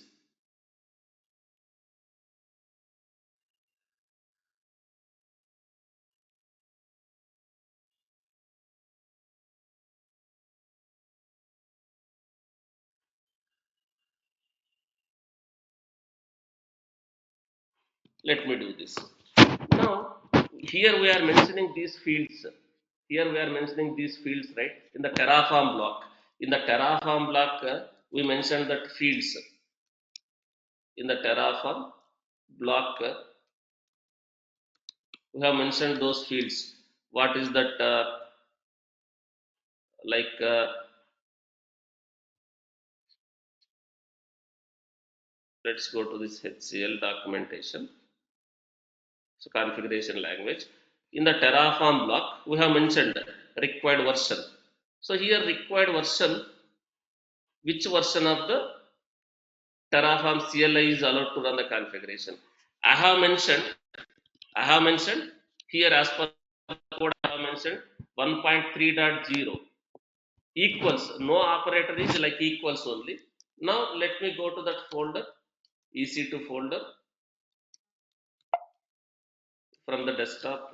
Let me do this. Now, here we are mentioning these fields. Here we are mentioning these fields, right? In the Terraform block. In the Terraform block, we mentioned that fields. In the Terraform block, we have mentioned those fields. What is that? Like, let's go to this HCL documentation. So, configuration language. In the Terraform block, we have mentioned required version. So, here required version, which version of the Terraform CLI is allowed to run the configuration. I have mentioned, I have mentioned here as per the code I have mentioned 1.3.0 equals, no operator is like equals only. Now let me go to that folder, EC2 folder. from the desktop.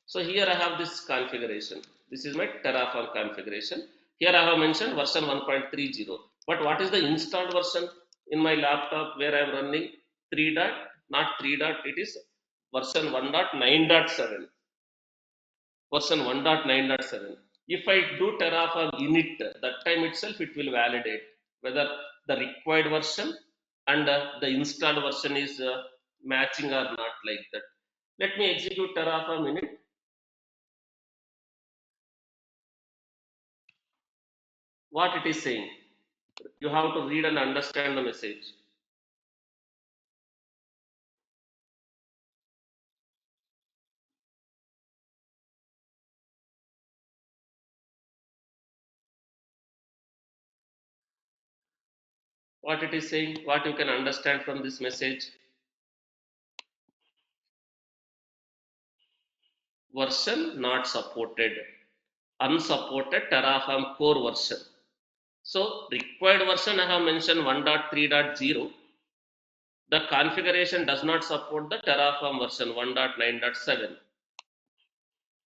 So here I have this configuration. This is my Terraform configuration. Here I have mentioned version 1.30. But what is the installed version in my laptop where I am running? 3 dot, not 3 dot, it is version 1.9.7. Version 1.9.7. If I do Terraform init, that time itself it will validate whether the required version and the installed version is matching or not, like that. Let me execute Terraform init. What it is saying, you have to read and understand the message. What it is saying, what you can understand from this message. Version not supported, unsupported Terraform core version. So required version I have mentioned 1.3.0. The configuration does not support the Terraform version 1.9.7.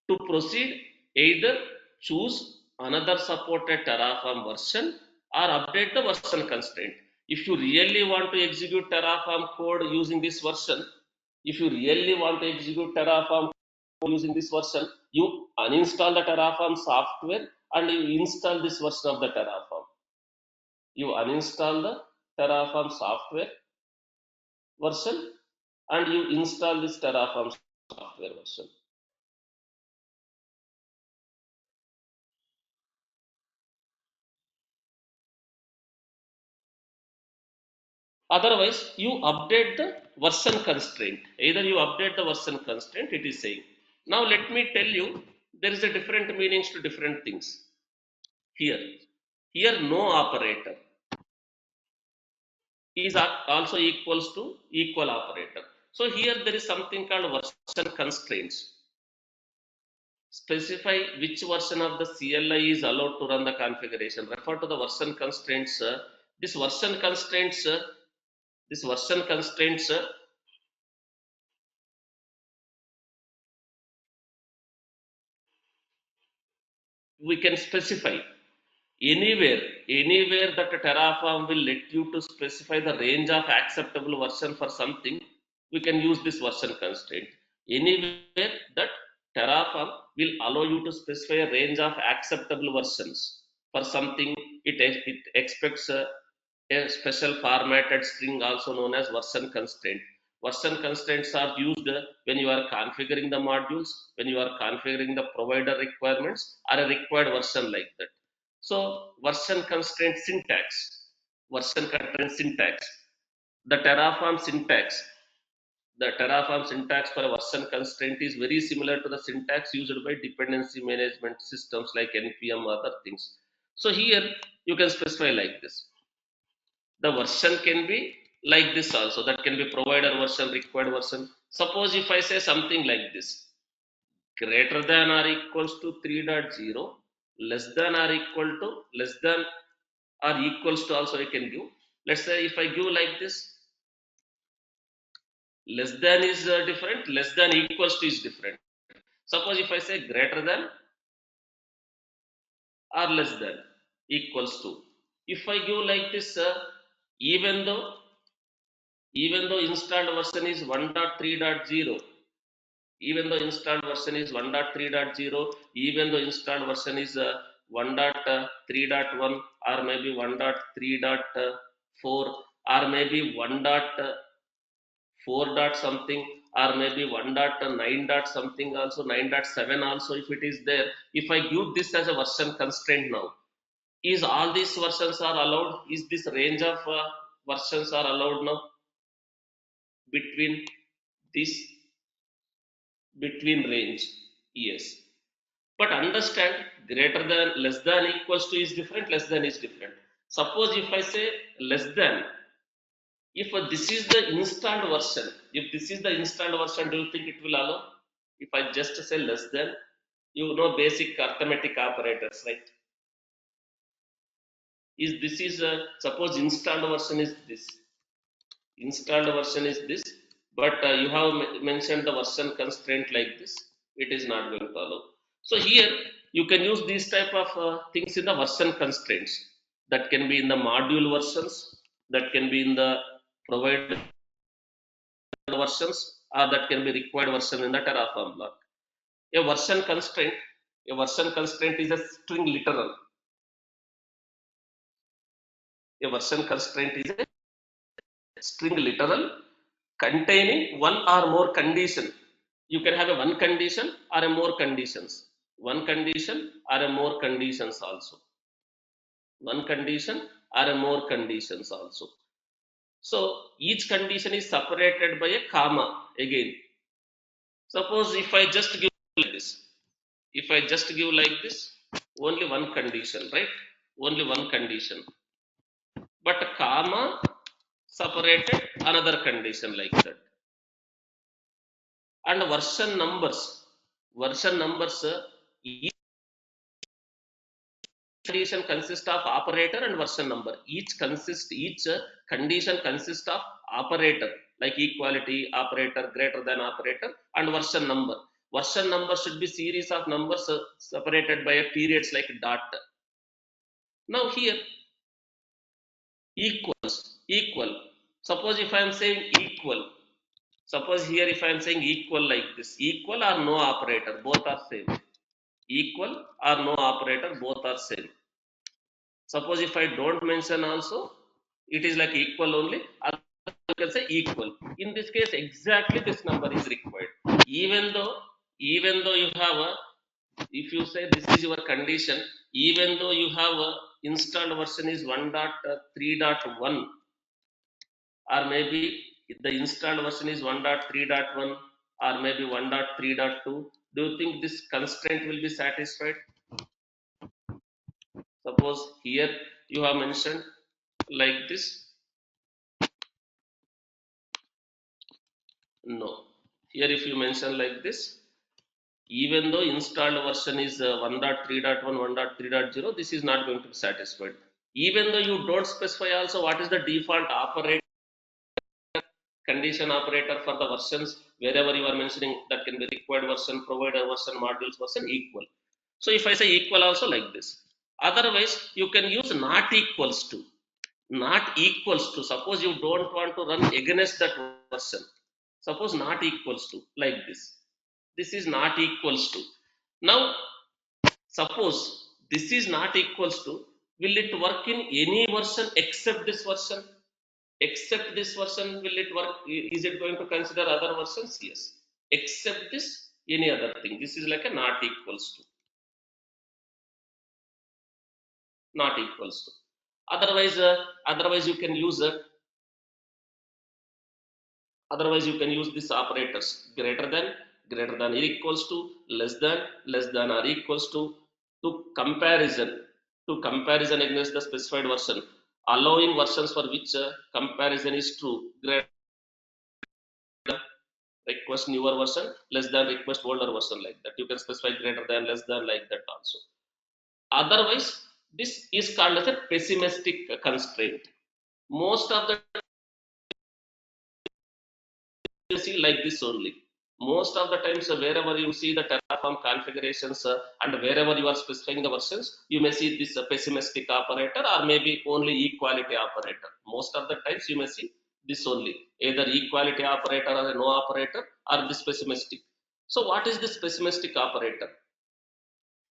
To proceed, either choose another supported Terraform version or update the version constraint. If you really want to execute Terraform code using this version, if you really want to execute Terraform code using this version, you uninstall the Terraform software and you install this version of the Terraform. You uninstall the Terraform software version and you install this Terraform software version. Otherwise, you update the version constraint. Either you update the version constraint, it is saying. Now, let me tell you, there is a different meanings to different things. Here, no operator is also equals to equal operator. So here there is something called version constraints. Specify which version of the CLI is allowed to run the configuration. Refer to the version constraints. This version constraints, this version constraints we can specify anywhere that Terraform will let you to specify the range of acceptable version for something, we can use this version constraint. Anywhere that Terraform will allow you to specify a range of acceptable versions for something, it expects a special formatted string also known as version constraint. Version constraints are used when you are configuring the modules, when you are configuring the provider requirements or a required version like that. So version constraint syntax, version constraint syntax, the Terraform syntax, the Terraform syntax for a version constraint is very similar to the syntax used by dependency management systems like npm other things. So here you can specify like this. The version can be like this also, that can be provider version, required version. Suppose if I say something like this, greater than or equals to 3.0, less than or equal to, less than or equals to also I can give. Let's say if I give like this, less than is different, less than equals to is different. Suppose if I say greater than or less than equals to, if I give like this, even though installed version is 1.3.0, even though installed version is 1.3.0, even though installed version is 1.3.1 or maybe 1.3.4 or maybe 1.4 dot something or maybe 1.9 dot something also, 9.7 also if it is there, if I give this as a version constraint now, is all these versions are allowed? Is this range of versions are allowed now between this, between range? Yes. But understand, greater than, less than, equals to is different, less than is different. Suppose if I say less than, if this is the installed version, if this is the installed version, do you think it will allow? If I just say less than, you know basic arithmetic operators, right? Is this is suppose installed version is this, installed version is this, but you have mentioned the version constraint like this, it is not going to allow. So here you can use these type of things in the version constraints, that can be in the module versions, that can be in the provided versions, or that can be required version in the Terraform block. A version constraint, a version constraint is a string literal. A version constraint is a string literal containing one or more condition. You can have a one condition or a more conditions. One condition or a more conditions also. One condition or a more conditions also. So each condition is separated by a comma again. Suppose if I just give like this, if I just give like this, only one condition, right? Only one condition. But comma separated another condition like that. And version numbers, each condition consists of operator and version number. Each condition consists of operator like equality operator, greater than operator, and version number. Version number should be series of numbers separated by a periods like dot. Now here equal. Suppose if I am saying equal, suppose here if I am saying equal like this, equal or no operator, both are same. Equal or no operator, both are same. Suppose if I don't mention also, it is like equal only, you can say equal. In this case exactly this number is required. Even though you have a, if you say this is your condition, even though you have a installed version is 1.3.1, or maybe the installed version is 1.3.1, or maybe 1.3.2, do you think this constraint will be satisfied? Suppose here you have mentioned like this, no. Here if you mention like this, even though installed version is 1.3.1, 1.3.0, this is not going to be satisfied. Even though you don't specify also what is the default operator, condition operator for the versions, wherever you are mentioning, that can be required version, provider version, modules version, equal. So if I say equal also like this, otherwise you can use not equals to. Not equals to, suppose you don't want to run against that version, suppose not equals to like this is not equals to. Now suppose this is not equals to, will it work in any version except this version? Except this version, will it work? Is it going to consider other versions? Yes. Except this, any other thing, this is like a not equals to. Not equals to. Otherwise you can use this operators, greater than or equals to, less than or equals to comparison, against the specified version, allowing versions for which comparison is true, greater request newer version, less than request older version, like that you can specify greater than, less than, like that also. Otherwise this is called as a pessimistic constraint. Most of the you see like this only. Most of the times wherever you see the Terraform configurations, and wherever you are specifying the versions, you may see this pessimistic operator or maybe only equality operator. Most of the times you may see this only, either equality operator or a no operator, or this pessimistic. So what is this pessimistic operator?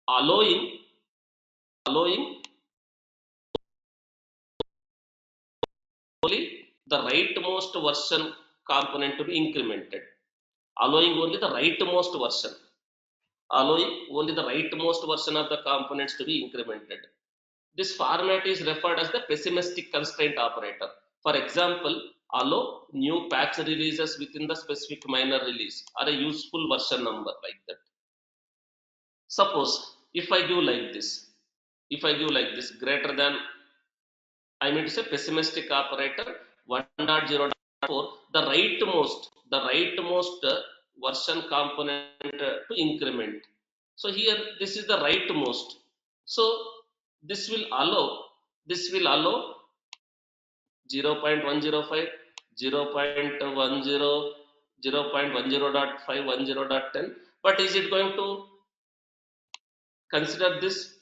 Allowing only the rightmost version component to be incremented. Allowing only the rightmost version. Allowing only the rightmost version of the components to be incremented. This format is referred as the pessimistic constraint operator. For example, allow new patch releases within the specific minor release or a useful version number, like that. Suppose if I give like this, greater than, I mean to say pessimistic operator 1.0.4, the rightmost version component to increment. So here this is the rightmost. So this will allow 0.105, 0.10, 0.10.5, 10, but is it going to consider this?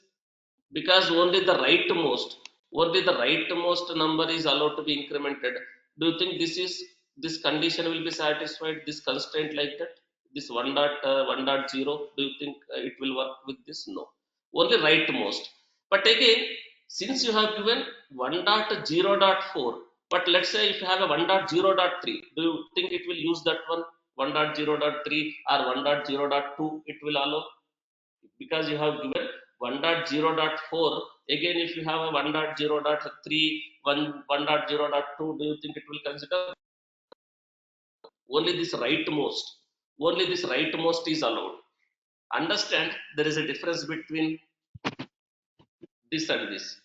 Because only the rightmost number is allowed to be incremented. Do you think this condition will be satisfied, this constraint like that, this 1.0? Do you think it will work with this? No, only rightmost. But again, since you have given 1.0.4, but let's say if you have a 1.0.3, do you think it will use that one? 1.0.3 or 1.0.2 it will allow, because you have given 1.0.4. Again, if you have a 1.0.3, 1.0.2, do you think it will consider? Only this rightmost, only this rightmost is allowed. Understand, there is a difference between this and this.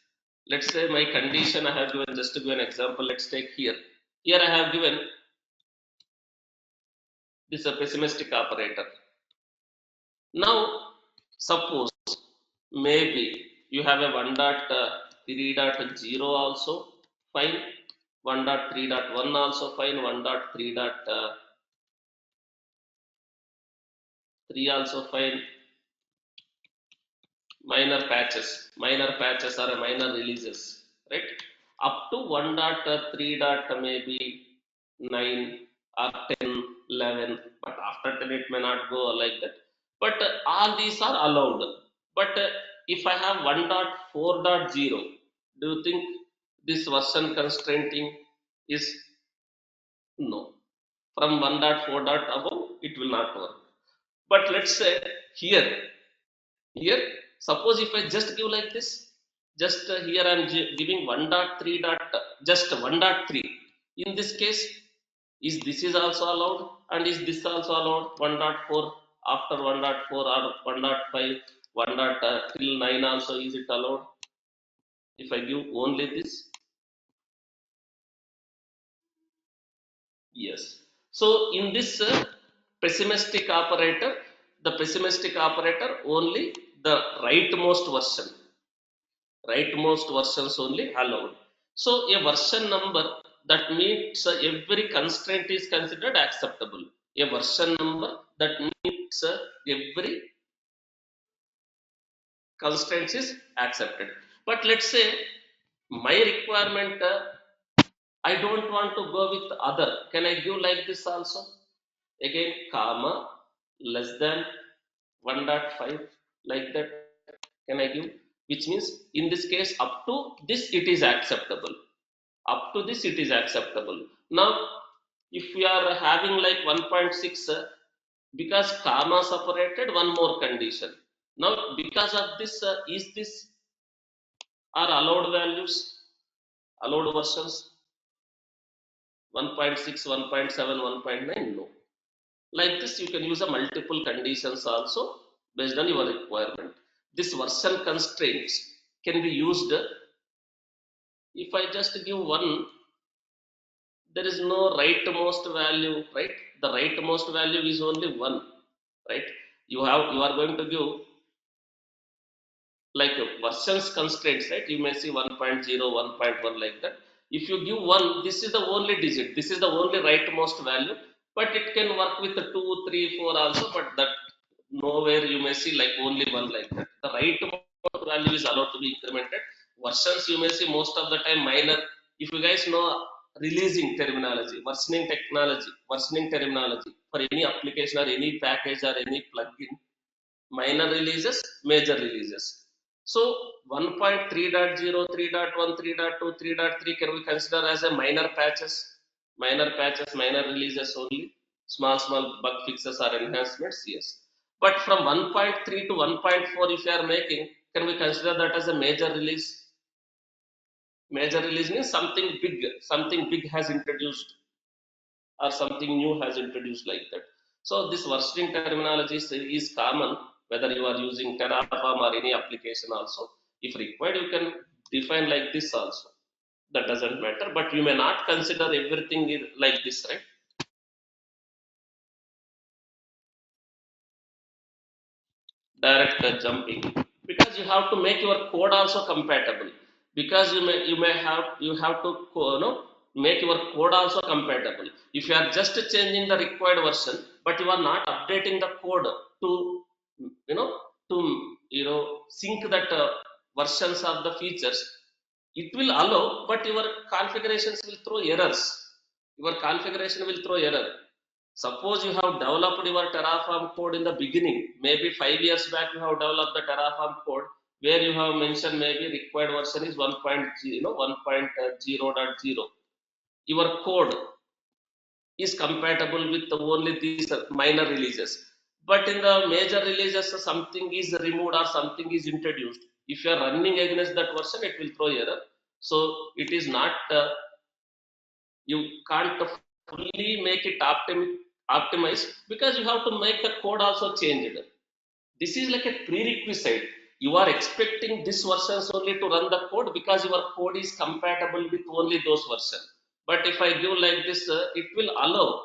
Let's say my condition I have given, just to give an example, let's take here. Here I have given this a pessimistic operator. Now, suppose maybe you have a 1.3.0 also fine, 1.3.1 also fine, 1.3.3 also fine. Minor patches are minor releases, right? Up to 1.3 maybe 9 or 10, 11, but after 10 it may not go like that. But all these are allowed. But if I have 1.4.0, do you think this version constraining is? No. From 1.4 above it will not work. But let's say here, here, suppose if I just give like this, just here I am giving 1.3 just 1.3. In this case, is this is also allowed, and is this also allowed? 1.4 after 1.4 or 1.5, 1. Till 9 also is it allowed? If I give only this, yes. So in this pessimistic operator, the pessimistic operator only the rightmost versions only allowed. So a version number that meets every constraint is considered acceptable. A version number that meets every constraint is accepted. But let's say my requirement, I don't want to go with other. Can I give like this also? Again, comma, less than 1.5, like that. Can I give? Which means in this case, up to this it is acceptable. Up to this it is acceptable. Now, if we are having like 1.6, because comma separated, one more condition. Now, because of this, is this are allowed values, allowed versions? 1.6, 1.7, 1.9? No. Like this, you can use a multiple conditions also based on your requirement. This version constraints can be used. If I just give one, there is no rightmost value, right? The rightmost value is only one, right? You are going to give like versions constraints, right? You may see 1.0, 1.1, like that. If you give one, this is the only digit, this is the only rightmost value, but it can work with the 2, 3, 4 also, but that nowhere you may see like only one, like that. The rightmost value is allowed to be incremented. Versions you may see most of the time minor. If you guys know releasing terminology, versioning terminology for any application or any package or any plugin, minor releases, major releases. So 1.3.0, 3.1, 3.2, 3.3 can we consider as a minor releases only, small bug fixes or enhancements? Yes. But from 1.3 to 1.4, if you are making, can we consider that as a major release? Major release means something big has introduced, or something new has introduced, like that. So this versioning terminology is common whether you are using Terraform or any application also. If required, you can define like this also. That doesn't matter, but you may not consider everything like this, right? Direct jumping, because you have to make your code also compatible, because you have to make your code also compatible. If you are just changing the required version, but you are not updating the code to you know to sync that versions of the features, it will allow, but your configurations will throw errors. Your configuration will throw error. Suppose you have developed your Terraform code in the beginning, maybe 5 years back you have developed the Terraform code where you have mentioned maybe required version is 1.0, 1.0.0. Your code is compatible with only these minor releases, but in the major releases something is removed or something is introduced. If you are running against that version, it will throw error. So it is not you can't fully make it optimized, because you have to make the code also changed. This is like a prerequisite. You are expecting this versions only to run the code because your code is compatible with only those versions. But if I give like this, it will allow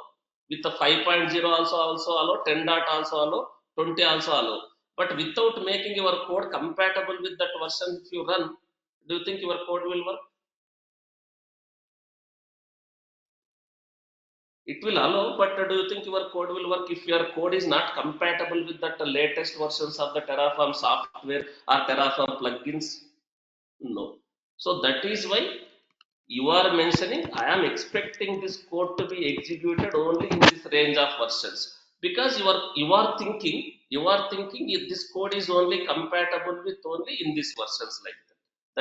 with the 5.0 also allow, 10 dot also allow, 20 also allow. But without making your code compatible with that version, if you run, do you think your code will work? It will allow, but do you think your code will work if your code is not compatible with that latest versions of the Terraform software or Terraform plugins? No. So that is why you are mentioning I am expecting this code to be executed only in this range of versions, because you are thinking if this code is only compatible with only in these versions like that.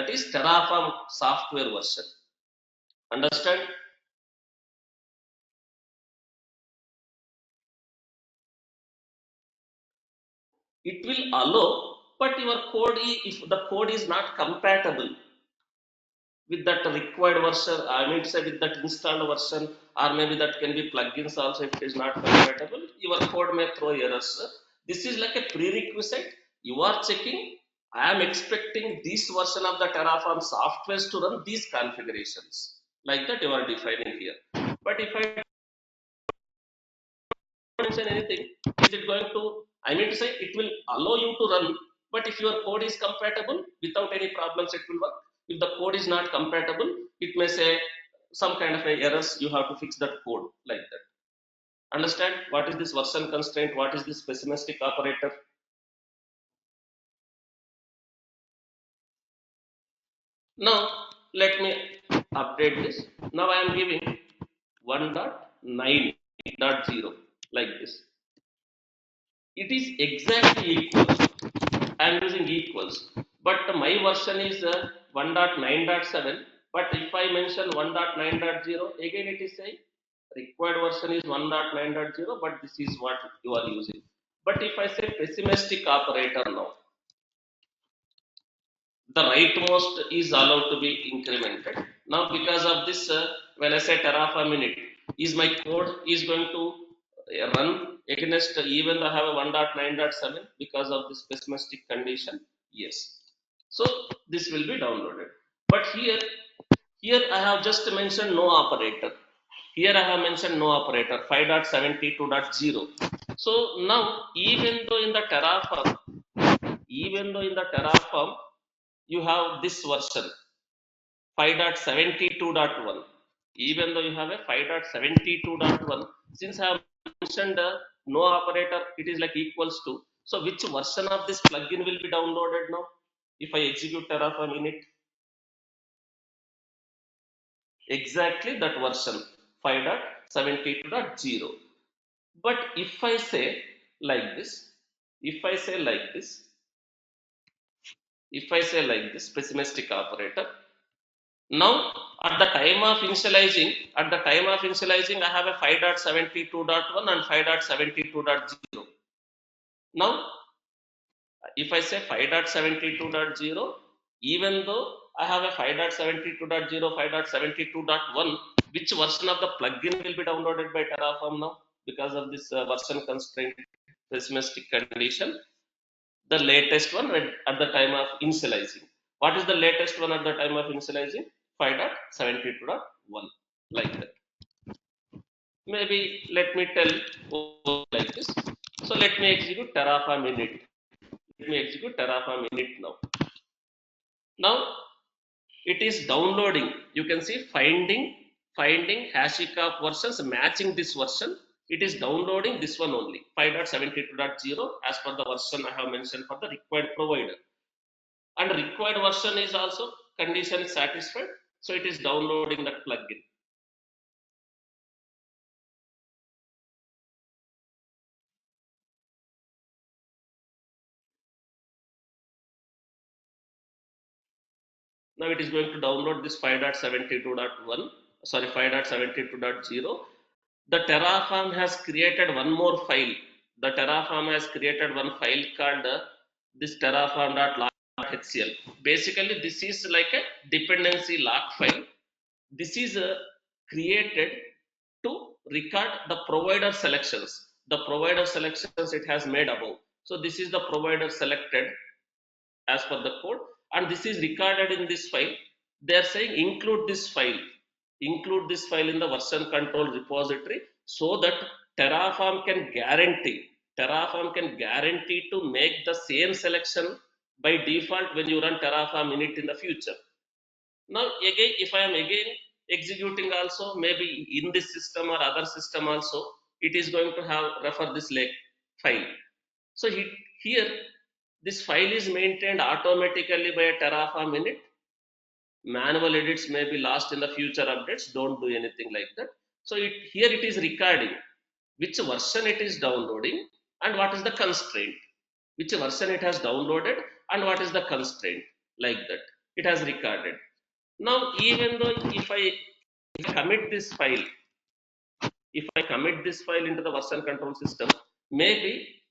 That is Terraform software version. Understand? It will allow, but your code if the code is not compatible with that required version, I mean say with that installed version, or maybe that can be plugins also, if it is not compatible, your code may throw errors. This is like a prerequisite. You are checking, I am expecting this version of the Terraform softwares to run these configurations, like that you are defining here. But if I mention anything, is it going to, I mean to say it will allow you to run, but if your code is compatible without any problems, it will work. If the code is not compatible, it may say some kind of a errors, you have to fix that code like that. Understand what is this version constraint, what is this pessimistic operator? Now let me update this. Now I am giving 1.9.0 like this. It is exactly equal. I am using equals, but my version is 1.9.7. But if I mention 1.9.0, again it is saying required version is 1.9.0, but this is what you are using. But if I say pessimistic operator now, the rightmost is allowed to be incremented. Now because of this, when I say Terraform init, is my code is going to run against even though I have a 1.9.7 because of this pessimistic condition? Yes. So this will be downloaded. But here I have just mentioned no operator. Here I have mentioned no operator 5.72.0. So now even though in the Terraform you have this version 5.72.1, even though you have a 5.72.1, since I have mentioned no operator, it is like equals to. So which version of this plugin will be downloaded now? If I execute Terraform init, exactly that version 5.72.0. But if I say like this, if I say like this pessimistic operator, now at the time of initializing, I have a 5.72.1 and 5.72.0. Now, if I say 5.72.0, even though I have a 5.72.0, 5.72.1, which version of the plugin will be downloaded by Terraform now? Because of this version constraint pessimistic condition, the latest one at the time of initializing. What is the latest one at the time of initializing? 5.72.1, like that. Maybe let me tell like this. So let me execute Terraform init. Let me execute Terraform init now. Now it is downloading. You can see finding hashing of versions matching this version. It is downloading this one only 5.72.0 as per the version I have mentioned for the required provider, and required version is also condition satisfied, so it is downloading that plugin. Now it is going to download this 5.72.1, sorry 5.72.0. The Terraform has created one more file. The Terraform has created one file called this terraform.log.hcl. Basically, this is like a dependency log file. This is created to record the provider selections. The provider selections it has made above. So this is the provider selected as per the code, and this is recorded in this file. They are saying include this file in the version control repository, so that terraform can guarantee to make the same selection by default when you run terraform init in the future. Now again, if I am again executing also, maybe in this system or other system also, it is going to have refer this like file. So here this file is maintained automatically by a Terraform init. Manual edits may be lost in the future updates. Don't do anything like that. So here it is recording which version it is downloading and what is the constraint. Which version it has downloaded and what is the constraint, like that. It has recorded. Now, even though if I commit this file, into the version control system, maybe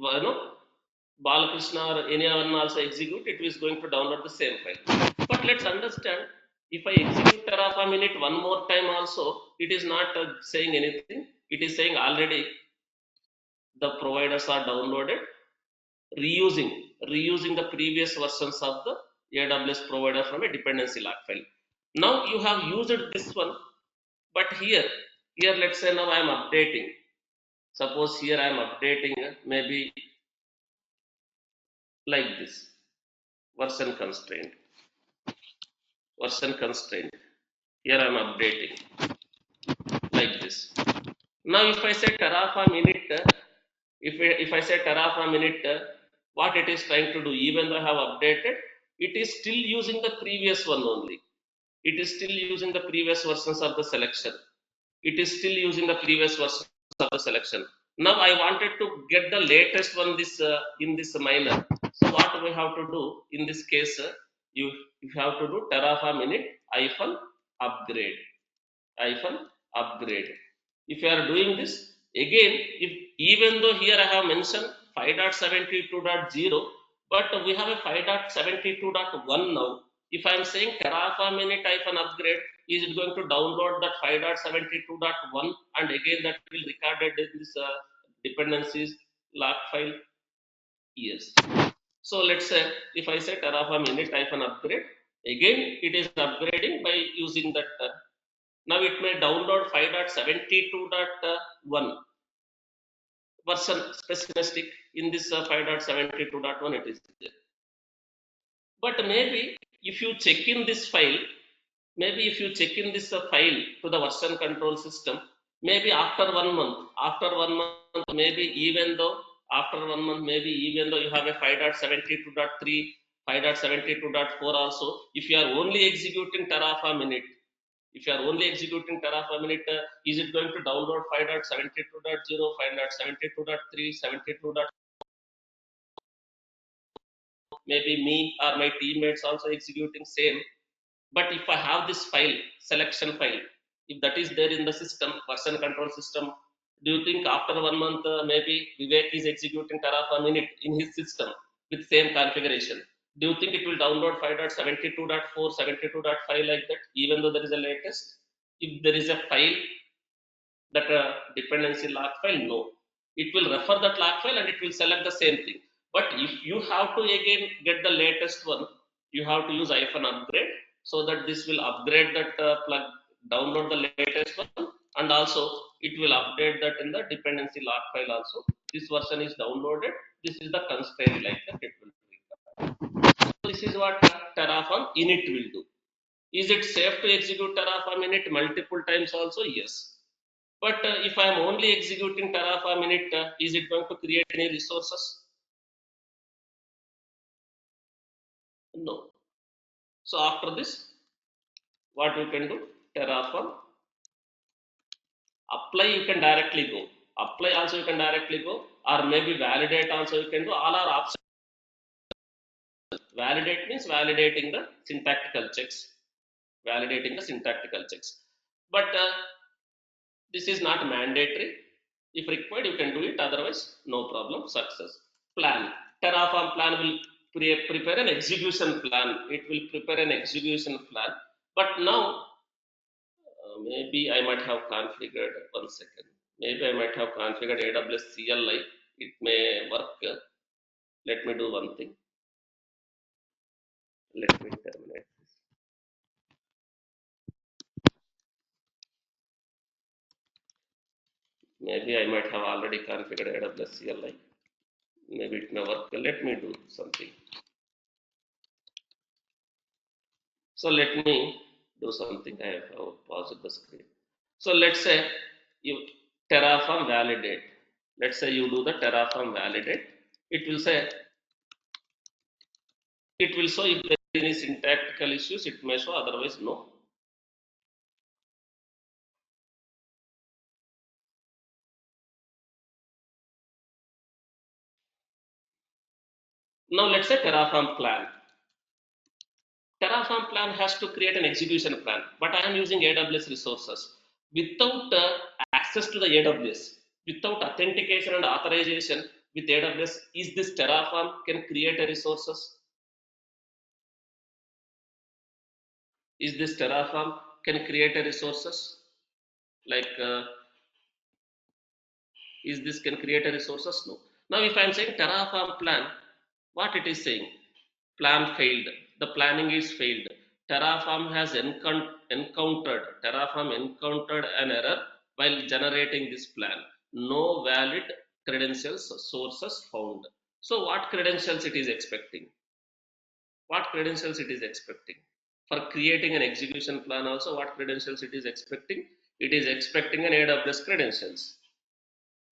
you know, Balakrishna or anyone also execute, it is going to download the same file. But let's understand, if I execute Terraform init one more time also, it is not saying anything. It is saying already the providers are downloaded, reusing the previous versions of the AWS provider from a dependency log file. Now you have used this one, but here let's say now I am updating. Suppose here I am updating maybe like this version constraint. Here I am updating like this. Now if I say Terraform init, if I say Terraform init, what it is trying to do, even though I have updated, it is still using the previous one only. It is still using the previous versions of the selection. It is still using the previous versions of the selection. Now I wanted to get the latest one this in this miner. So what we have to do in this case, you have to do Terraform init upgrade upgrade. If you are doing this again, if even though here I have mentioned 5.72.0, but we have a 5.72.1 now. If I am saying Terraform init upgrade, is it going to download that 5.72.1 and again that will recorded in this dependencies log file? Yes. So let's say if I say Terraform init upgrade, again it is upgrading by using that. Now it may download 5.72.1 version specific in this 5.72.1 it is there. But maybe if you check in this file, to the version control system, maybe after 1 month, maybe even though you have a 5.72.3, 5.72.4 also, if you are only executing Terraform init, is it going to download 5.72.0, 5.72.3, 72. Maybe me or my teammates also executing same. But if I have this file, selection file, if that is there in the system, version control system, do you think after 1 month, maybe Vivek is executing Terraform init in his system with same configuration? Do you think it will download 5.72.4, 72.5 like that, even though there is a latest? If there is a file, that dependency log file, no, it will refer that log file and it will select the same thing. But if you have to again get the latest one, you have to use upgrade, so that this will upgrade that plug, download the latest one, and also it will update that in the dependency log file also. This version is downloaded, this is the constraint, like that it will be. So this is what Terraform init will do. Is it safe to execute Terraform init multiple times also? Yes. But if I am only executing Terraform init, is it going to create any resources? No. So after this, what we can do? Terraform apply, you can directly go. Apply also you can directly go, or maybe validate also you can do. All are options. Validate means validating the syntactical checks. Validating the syntactical checks. But this is not mandatory. If required, you can do it. Otherwise, no problem. Success. Plan. Terraform plan will prepare an execution plan. It will prepare an execution plan. But now, maybe I might have configured, one second. Maybe I might have configured AWS CLI. It may work. Let me do one thing. Let me terminate this. Maybe I might have already configured AWS CLI. Maybe it may work. Let me do something. So let me do something. I have paused the screen. So let's say you Terraform validate. Let's say you do the Terraform validate. It will say, it will show if there is any syntactical issues, it may show, otherwise no. Now let's say Terraform plan. Terraform plan has to create an execution plan, but I am using AWS resources. Without access to the AWS, without authentication and authorization with AWS, is this Terraform can create a resources? Is this Terraform can create a resources? Like, is this can create a resources? No. Now, if I am saying Terraform plan, what it is saying? Plan failed. The planning is failed. Terraform has encountered an error while generating this plan. No valid credentials sources found. So, what credentials it is expecting? What credentials it is expecting? For creating an execution plan, also, what credentials it is expecting? It is expecting an AWS credentials.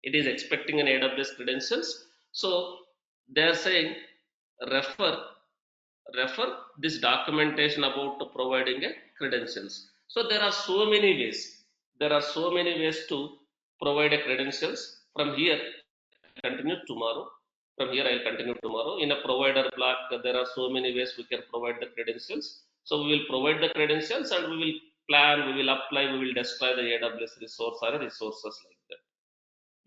It is expecting an AWS credentials. So they are saying refer this documentation about providing a credentials. So there are so many ways. There are so many ways to provide a credentials. From here, continue tomorrow. From here, I'll continue tomorrow. In a provider block, there are so many ways we can provide the credentials. So we will provide the credentials and we will plan, we will apply, we will destroy the AWS resource or resources like that.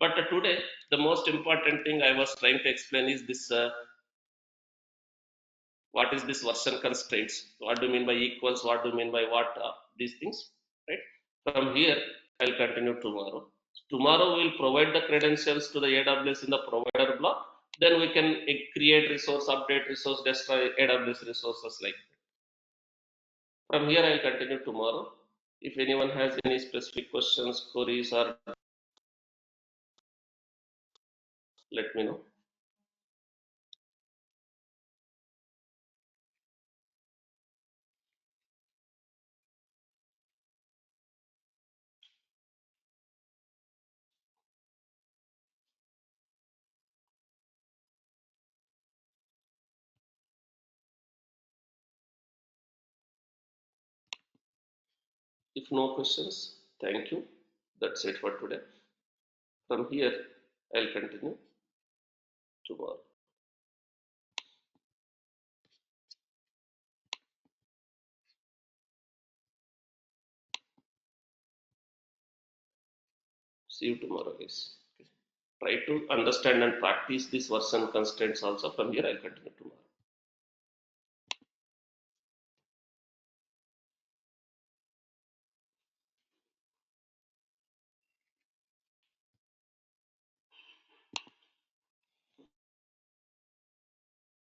But today, the most important thing I was trying to explain is this: what is this version constraints? What do you mean by equals? What do you mean by what? These things, right? From here, I'll continue tomorrow. Tomorrow, we'll provide the credentials to the AWS in the provider block. Then we can create resource, update resource, destroy AWS resources like that. From here, I'll continue tomorrow. If anyone has any specific questions, queries, or let me know. If no questions, thank you. That's it for today. From here, I'll continue tomorrow. See you tomorrow, guys. Try to understand and practice this version constraints also. From here, I'll continue tomorrow.